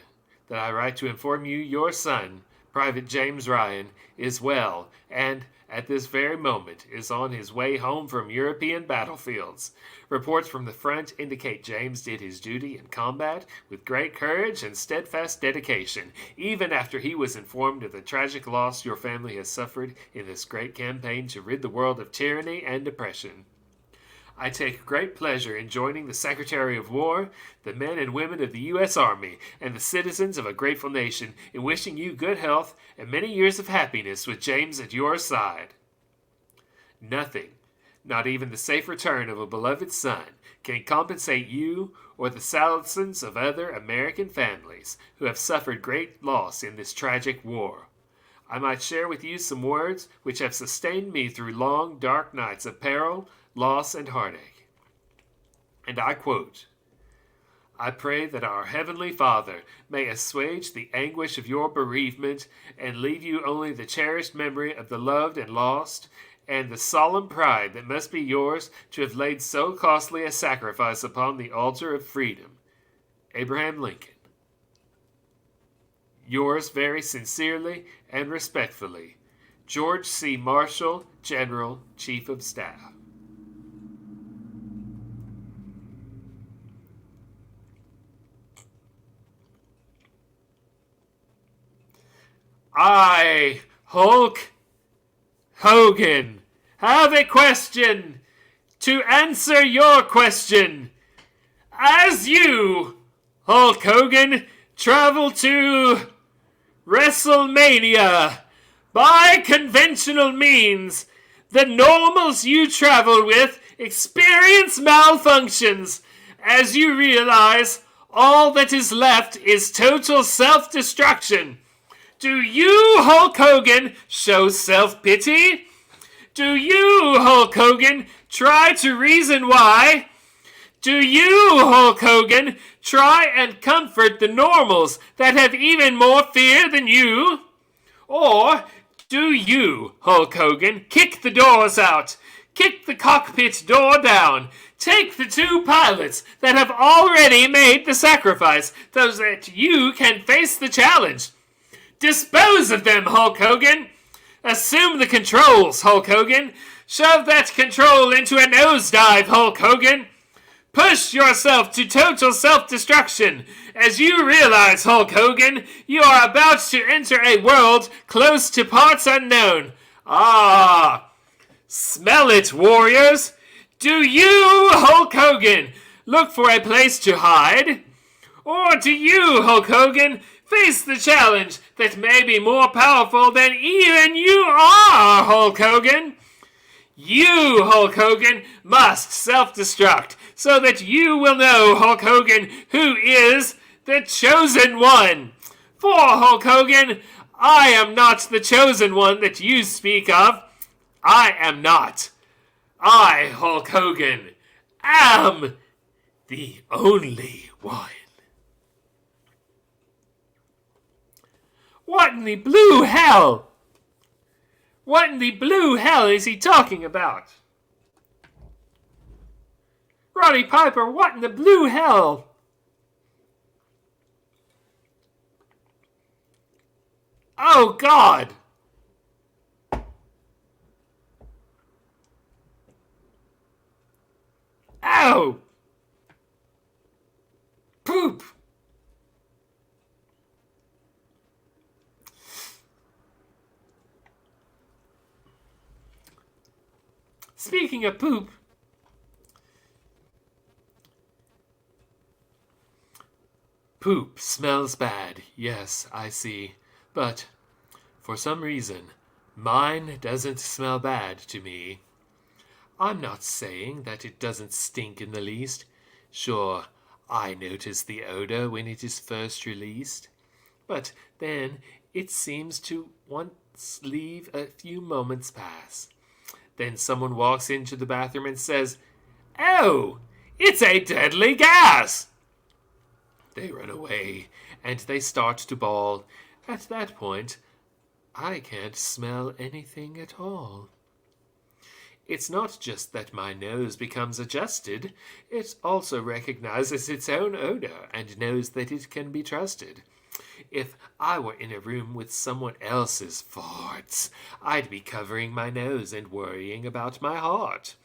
that I write to inform you your son, Private James Ryan, is well and, at this very moment, is on his way home from European battlefields. Reports from the front indicate James did his duty in combat with great courage and steadfast dedication, even after he was informed of the tragic loss your family has suffered in this great campaign to rid the world of tyranny and oppression. I take great pleasure in joining the Secretary of War, the men and women of the U.S. Army, and the citizens of a grateful nation in wishing you good health and many years of happiness with James at your side. Nothing, not even the safe return of a beloved son, can compensate you or the thousands of other American families who have suffered great loss in this tragic war. I might share with you some words which have sustained me through long, dark nights of peril, loss, and heartache. And I quote, I pray that our Heavenly Father may assuage the anguish of your bereavement and leave you only the cherished memory of the loved and lost, and the solemn pride that must be yours to have laid so costly a sacrifice upon the altar of freedom. Abraham Lincoln. Yours very sincerely and respectfully, George C. Marshall, General, Chief of Staff. I, Hulk Hogan, have a question to answer your question. As you, Hulk Hogan, travel to WrestleMania by conventional means, the normals you travel with experience malfunctions as you realize all that is left is total self-destruction. Do you, Hulk Hogan, show self-pity? Do you, Hulk Hogan, try to reason why? Do you, Hulk Hogan, try and comfort the normals that have even more fear than you? Or do you, Hulk Hogan, kick the doors out Kick the cockpit door down. Take the 2 pilots that have already made the sacrifice so that you can face the challenge. Dispose of them, Hulk Hogan. Assume the controls, Hulk Hogan. Shove that control into a nosedive, Hulk Hogan. Push yourself to total self-destruction as you realize, Hulk Hogan, you are about to enter a world close to parts unknown. Ah, smell it, warriors. Do you, Hulk Hogan, look for a place to hide? Or do you, Hulk Hogan, face the challenge that may be more powerful than even you are, Hulk Hogan? You, Hulk Hogan, must self-destruct so that you will know, Hulk Hogan, who is the chosen one. For, Hulk Hogan, I am not the chosen one that you speak of. I am not. I, Hulk Hogan, am the only one. What in the blue hell? What in the blue hell is he talking about? Roddy Piper, what in the blue hell? Oh, God! Ow! Poop! Speaking of poop, poop smells bad, yes, I see, but for some reason, mine doesn't smell bad to me. I'm not saying that it doesn't stink in the least. Sure, I notice the odor when it is first released, but then it seems to once leave a few moments pass. Then someone walks into the bathroom and says, "Oh, it's a deadly gas!" They run away, and they start to bawl. At that point, I can't smell anything at all. It's not just that my nose becomes adjusted, it also recognizes its own odor and knows that it can be trusted. If I were in a room with someone else's farts, I'd be covering my nose and worrying about my heart.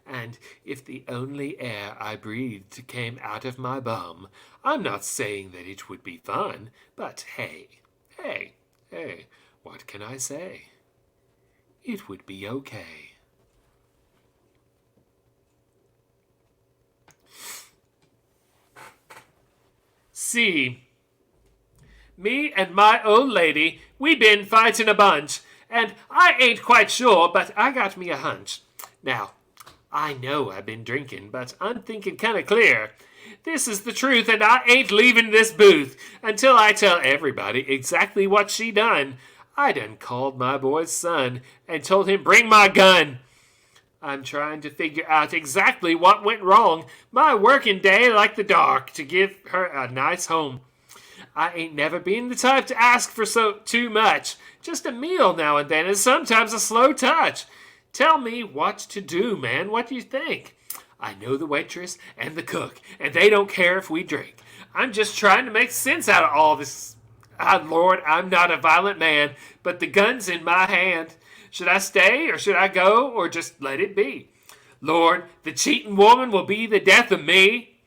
And if the only air I breathed came out of my bum, I'm not saying that it would be fun, but hey, what can I say? It would be okay. See, me and my old lady, we been fighting a bunch, and I ain't quite sure, but I got me a hunch. Now, I know I've been drinking, but I'm thinking kinda clear. This is the truth, and I ain't leaving this booth until I tell everybody exactly what she done. I done called my boy's son and told him bring my gun. I'm trying to figure out exactly what went wrong. My working day like the dark to give her a nice home. I ain't never been the type to ask for too much. Just a meal now and then, and sometimes a slow touch. Tell me what to do, man. What do you think? I know the waitress and the cook, and they don't care if we drink. I'm just trying to make sense out of all this. Ah, Lord, I'm not a violent man, but the gun's in my hand. Should I stay, or should I go, or just let it be? Lord, the cheating woman will be the death of me.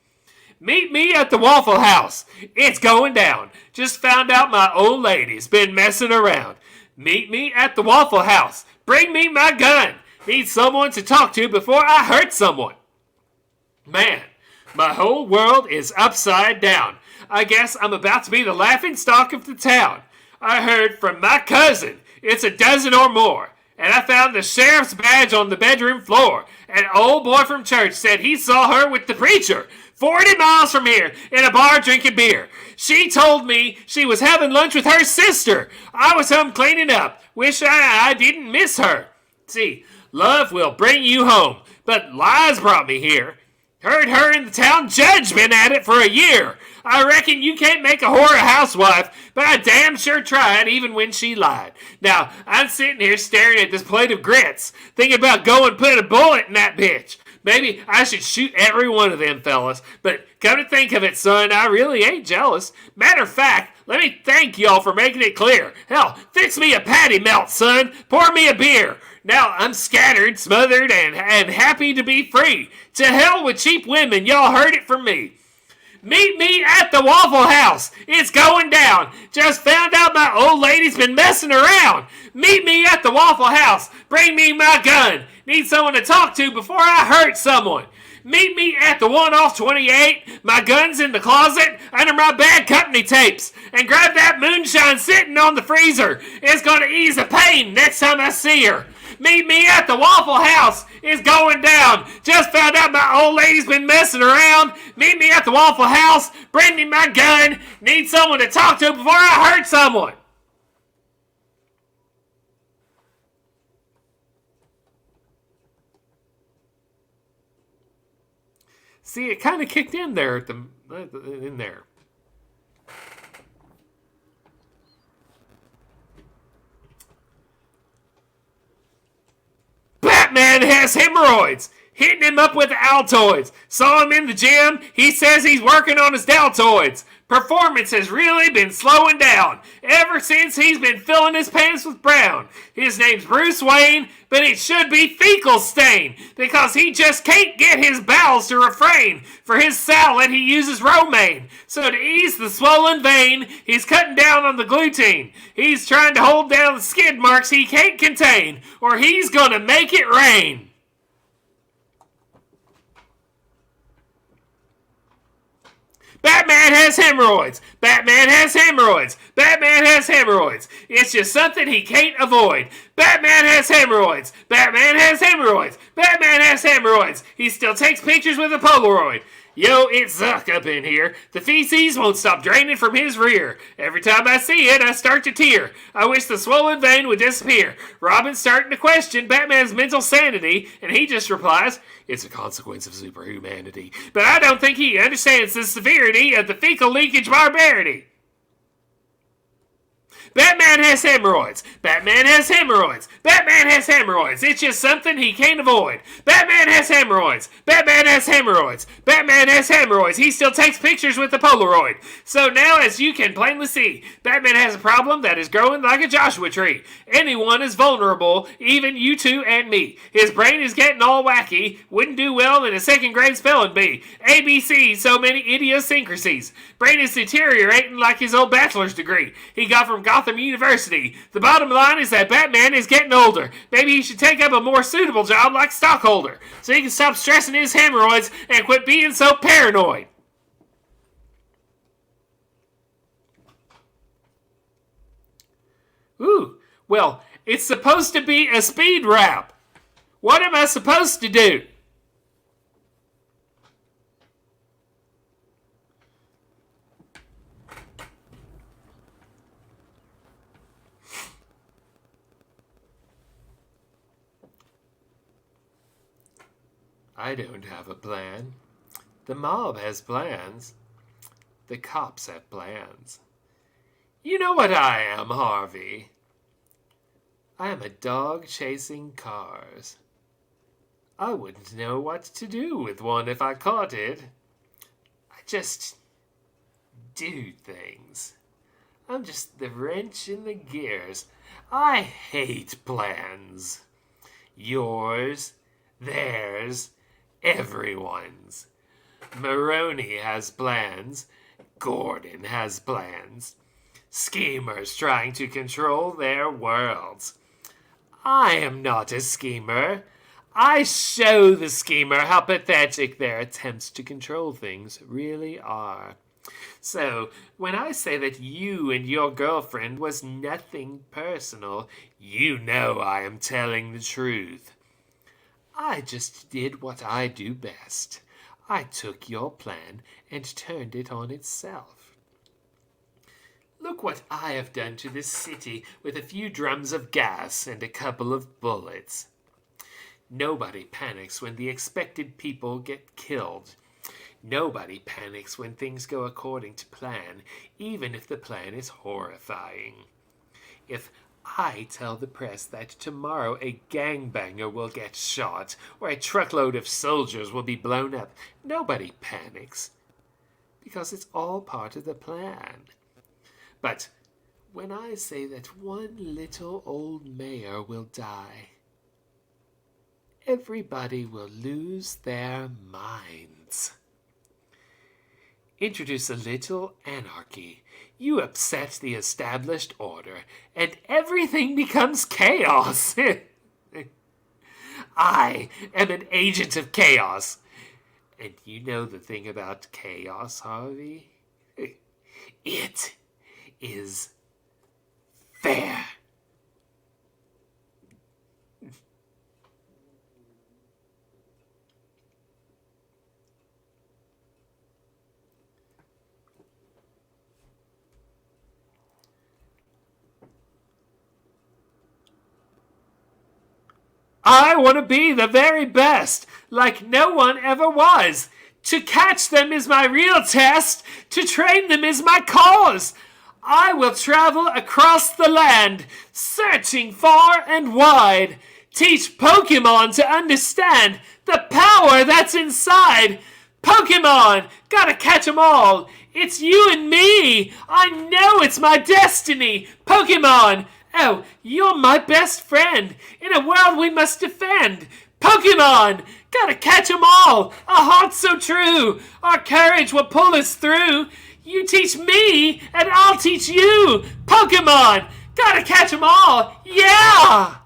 Meet me at the Waffle House. It's going down. Just found out my old lady's been messing around. Meet me at the Waffle House. Bring me my gun. Need someone to talk to before I hurt someone. Man, my whole world is upside down. I guess I'm about to be the laughingstock of the town. I heard from my cousin it's a dozen or more. And I found the sheriff's badge on the bedroom floor. An old boy from church said he saw her with the preacher 40 miles from here in a bar drinking beer. She told me she was having lunch with her sister. I was home cleaning up. Wish I didn't miss her. See, love will bring you home, but lies brought me here. Heard her and the town judge been at it for a year. I reckon you can't make a whore a housewife, but I damn sure tried even when she lied. Now, I'm sitting here staring at this plate of grits, thinking about going put a bullet in that bitch. Maybe I should shoot every one of them fellas, but come to think of it, son, I really ain't jealous. Matter of fact, let me thank y'all for making it clear. Hell, fix me a patty melt, son. Pour me a beer. Now I'm scattered, smothered, and happy to be free. To hell with cheap women, y'all heard it from me. Meet me at the Waffle House. It's going down. Just found out my old lady's been messing around. Meet me at the Waffle House. Bring me my gun. Need someone to talk to before I hurt someone. Meet me at the 1 off 28. My gun's in the closet under my bad company tapes. And grab that moonshine sitting on the freezer. It's going to ease the pain next time I see her. Meet me at the Waffle House. It's going down. Just found out my old lady's been messing around. Meet me at the Waffle House. Bring me my gun. Need someone to talk to before I hurt someone. See, it kind of kicked in there in there. Batman has hemorrhoids. Hitting him up with Altoids. Saw him in the gym. He says he's working on his deltoids. Performance has really been slowing down ever since he's been filling his pants with brown. His name's Bruce Wayne, but it should be fecal stain because he just can't get his bowels to refrain. For his salad, he uses romaine. So to ease the swollen vein, he's cutting down on the gluten. He's trying to hold down the skid marks he can't contain, or he's gonna make it rain. Batman has hemorrhoids. Batman has hemorrhoids. Batman has hemorrhoids. It's just something he can't avoid. Batman has hemorrhoids. Batman has hemorrhoids. Batman has hemorrhoids. He still takes pictures with a Polaroid. Yo, it's Zuck up in here. The feces won't stop draining from his rear. Every time I see it, I start to tear. I wish the swollen vein would disappear. Robin's starting to question Batman's mental sanity, and he just replies, "It's a consequence of superhumanity." But I don't think he understands the severity of the fecal leakage barbarity. Batman has hemorrhoids. Batman has hemorrhoids. Batman has hemorrhoids. It's just something he can't avoid. Batman has hemorrhoids. Batman has hemorrhoids. Batman has hemorrhoids. He still takes pictures with the Polaroid. So now, as you can plainly see, Batman has a problem that is growing like a Joshua tree. Anyone is vulnerable, even you two and me. His brain is getting all wacky. Wouldn't do well in a second grade spelling bee. ABC, so many idiosyncrasies. Brain is deteriorating like his old bachelor's degree he got from Gotham University. The bottom line is that Batman is getting older. Maybe he should take up a more suitable job like stockholder, so he can stop stressing his hemorrhoids and quit being so paranoid. Ooh, well, it's supposed to be a speed rap. What am I supposed to do? I don't have a plan. The mob has plans. The cops have plans. You know what I am, Harvey? I am a dog chasing cars. I wouldn't know what to do with one if I caught it. I just do things. I'm just the wrench in the gears. I hate plans. Yours, theirs, everyone's. Maroney has plans. Gordon has plans. Schemers trying to control their worlds. I am not a schemer. I show the schemer how pathetic their attempts to control things really are. So, when I say that you and your girlfriend was nothing personal, you know I am telling the truth. I just did what I do best. I took your plan and turned it on itself. Look what I have done to this city with a few drums of gas and a couple of bullets. Nobody panics when the expected people get killed. Nobody panics when things go according to plan, even if the plan is horrifying. If I tell the press that tomorrow a gangbanger will get shot or a truckload of soldiers will be blown up, nobody panics, because it's all part of the plan. But when I say that one little old mayor will die, everybody will lose their minds. Introduce a little anarchy. You upset the established order, and everything becomes chaos. I am an agent of chaos. And you know the thing about chaos, Harvey? It is fair. I want to be the very best, like no one ever was. To catch them is my real test. To train them is my cause. I will travel across the land, searching far and wide. Teach Pokemon to understand the power that's inside. Pokemon, gotta catch 'em all. It's you and me. I know it's my destiny. Pokemon, oh, you're my best friend in a world we must defend. Pokemon, gotta catch 'em all. A heart so true. Our courage will pull us through. You teach me, and I'll teach you. Pokemon, gotta catch 'em all. Yeah!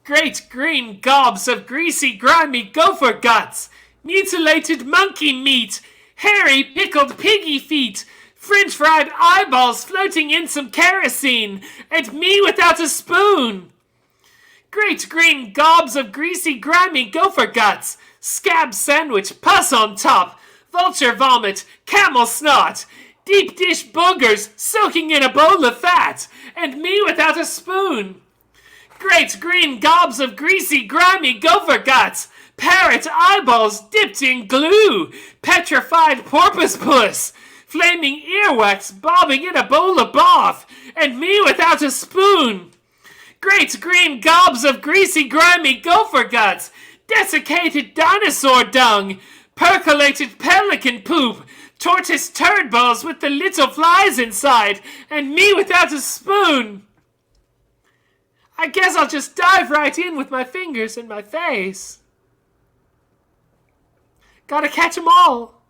Great green gobs of greasy, grimy gopher guts, mutilated monkey meat, hairy pickled piggy feet, French fried eyeballs floating in some kerosene, and me without a spoon. Great green gobs of greasy, grimy gopher guts, scab sandwich, pus on top, vulture vomit, camel snot, deep dish boogers soaking in a bowl of fat, and me without a spoon. Great green gobs of greasy, grimy gopher guts, parrot eyeballs dipped in glue, petrified porpoise puss, flaming earwax bobbing in a bowl of bath, and me without a spoon. Great green gobs of greasy, grimy gopher guts, desiccated dinosaur dung, percolated pelican poop, tortoise turd balls with the little flies inside, and me without a spoon. I guess I'll just dive right in with my fingers and my face. Gotta catch 'em all.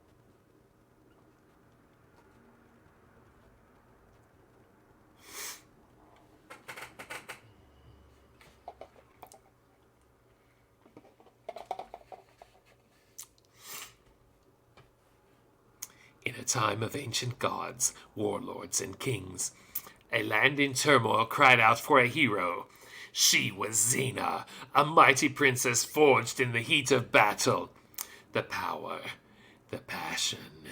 In a time of ancient gods, warlords, and kings, a land in turmoil cried out for a hero. She was Xena, a mighty princess forged in the heat of battle. The power, the passion,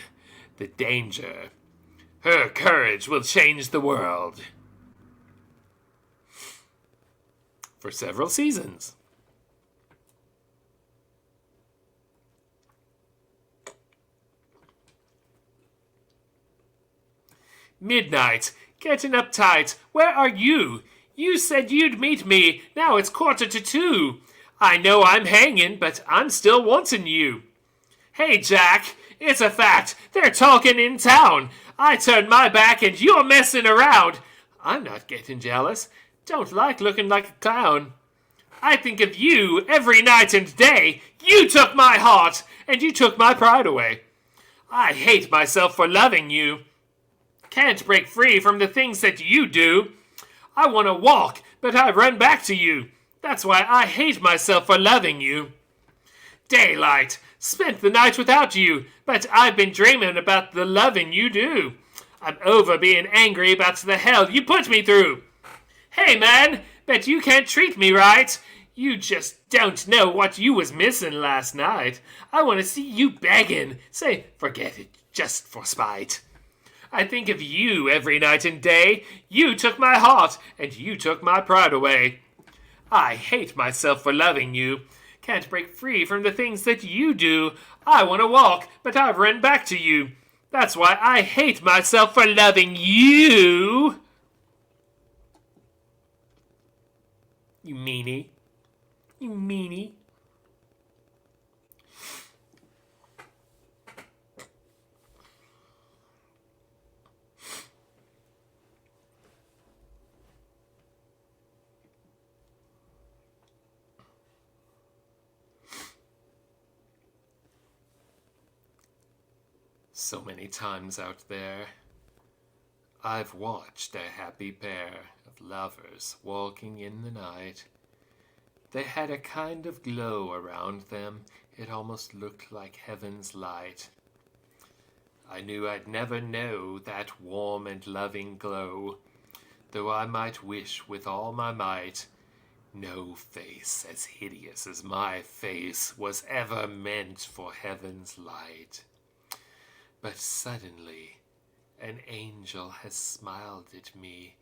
the danger. Her courage will change the world. For several seasons. Midnight, getting uptight. Where are you? You said you'd meet me. Now it's 1:45. I know I'm hanging, but I'm still wanting you. Hey, Jack, it's a fact. They're talking in town. I turned my back and you're messing around. I'm not getting jealous. Don't like looking like a clown. I think of you every night and day. You took my heart, and you took my pride away. I hate myself for loving you. Can't break free from the things that you do. I want to walk, but I run back to you. That's why I hate myself for loving you. Daylight, spent the night without you, but I've been dreaming about the loving you do. I'm over being angry about the hell you put me through. Hey man, bet you can't treat me right. You just don't know what you was missing last night. I want to see you begging. Say, forget it, just for spite. I think of you every night and day. You took my heart, and you took my pride away. I hate myself for loving you. Can't break free from the things that you do. I want to walk, but I've run back to you. That's why I hate myself for loving you. You meanie. You meanie. So many times out there, I've watched a happy pair of lovers walking in the night. They had a kind of glow around them. It almost looked like heaven's light. I knew I'd never know that warm and loving glow, though I might wish with all my might no face as hideous as my face was ever meant for heaven's light. But suddenly, an angel has smiled at me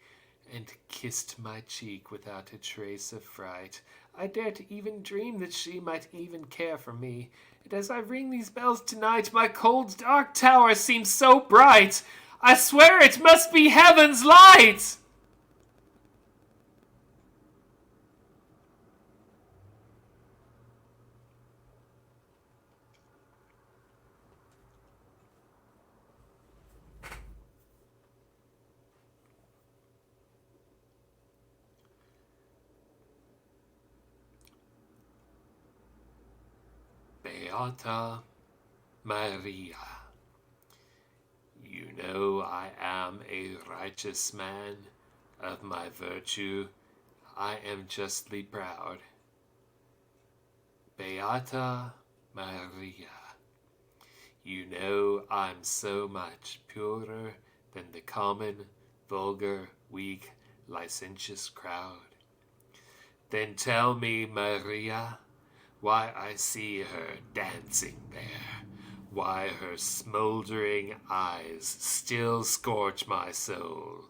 and kissed my cheek without a trace of fright. I dare to even dream that she might even care for me. And as I ring these bells tonight, my cold, dark tower seems so bright. I swear it must be heaven's light! Beata Maria, you know I am a righteous man. Of my virtue I am justly proud. Beata Maria, you know I'm so much purer than the common, vulgar, weak, licentious crowd. Then tell me, Maria, why I see her dancing there, why her smoldering eyes still scorch my soul.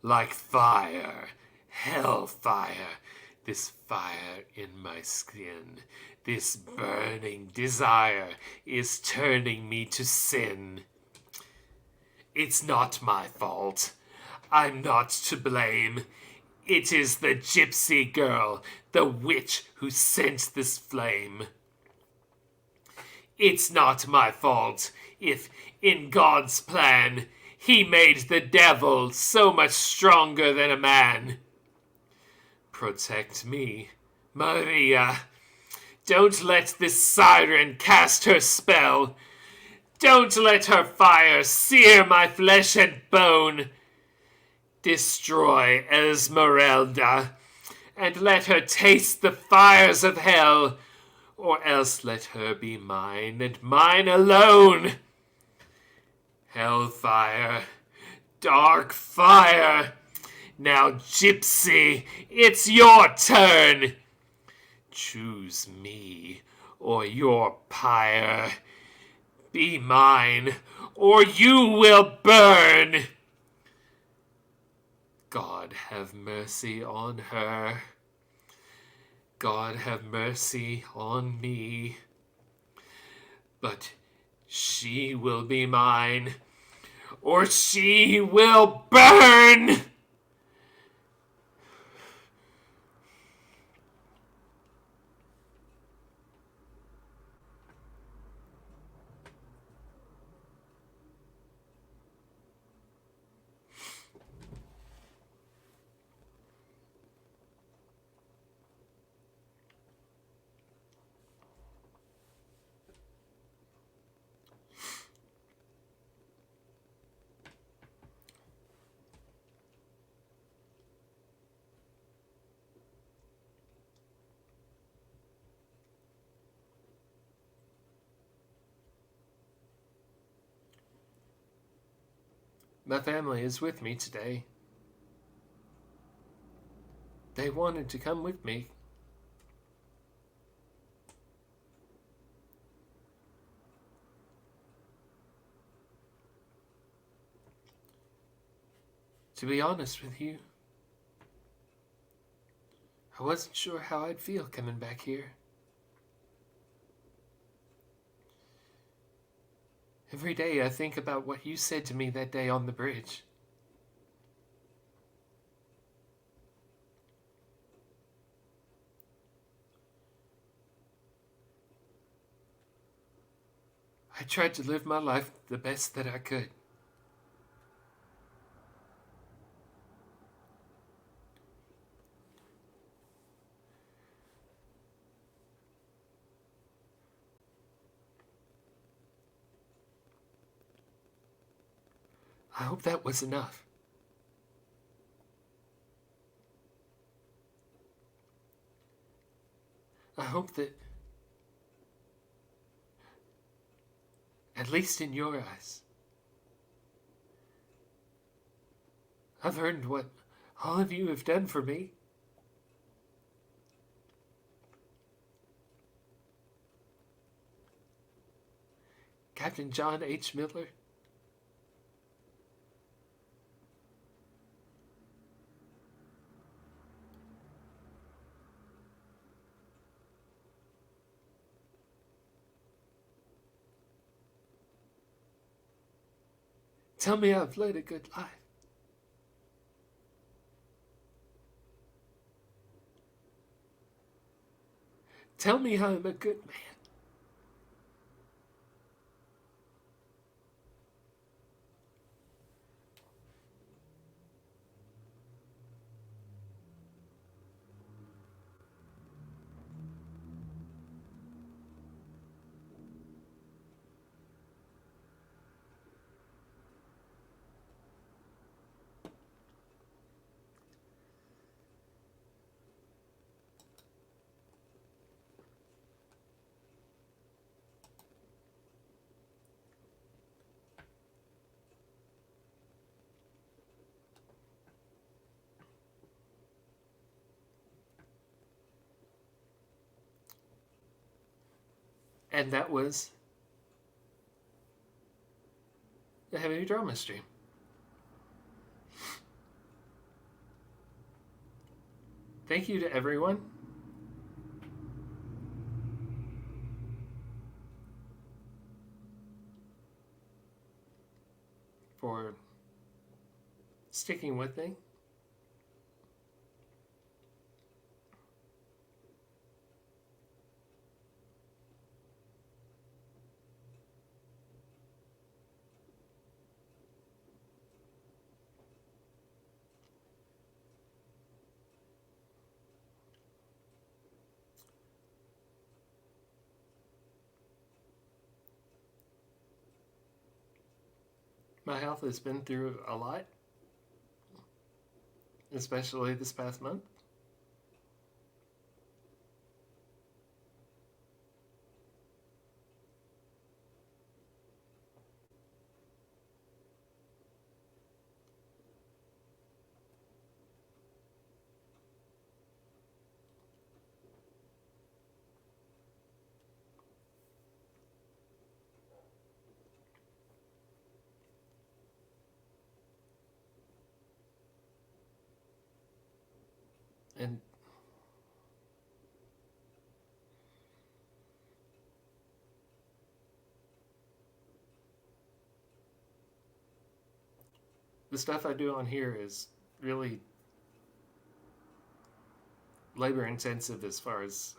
Like fire, hell fire, this fire in my skin, this burning desire is turning me to sin. It's not my fault. I'm not to blame. It is the gypsy girl, the witch who sent this flame. It's not my fault if, in God's plan, he made the devil so much stronger than a man. Protect me, Maria. Don't let this siren cast her spell. Don't let her fire sear my flesh and bone. Destroy Esmeralda, and let her taste the fires of hell, or else let her be mine, and mine alone. Hellfire, dark fire, now gypsy, it's your turn. Choose me, or your pyre. Be mine, or you will burn. God have mercy on her. God have mercy on me. But she will be mine, or she will burn. My family is with me today. They wanted to come with me. To be honest with you, I wasn't sure how I'd feel coming back here. Every day I think about what you said to me that day on the bridge. I tried to live my life the best that I could. I hope that was enough. I hope that, at least in your eyes, I've earned what all of you have done for me. Captain John H. Miller, tell me I've led a good life. Tell me I'm a good man. And that was the heavy drama stream. Thank you to everyone for sticking with me. My health has been through a lot, especially this past month. And the stuff I do on here is really labor intensive as far as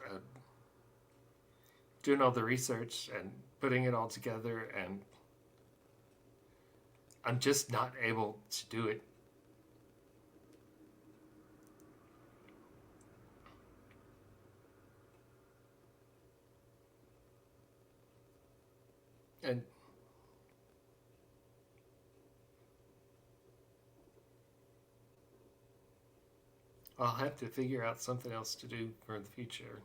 doing all the research and putting it all together, and I'm just not able to do it. And I'll have to figure out something else to do for the future.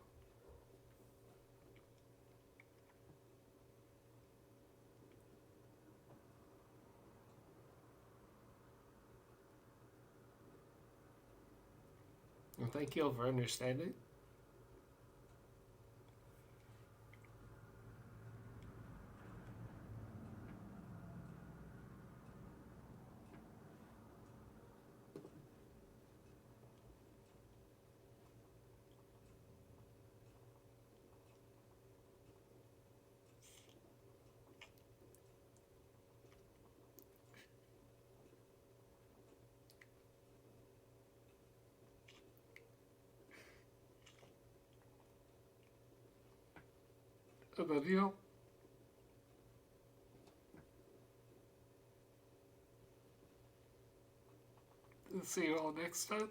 And thank you all for understanding. And then, see you all next time.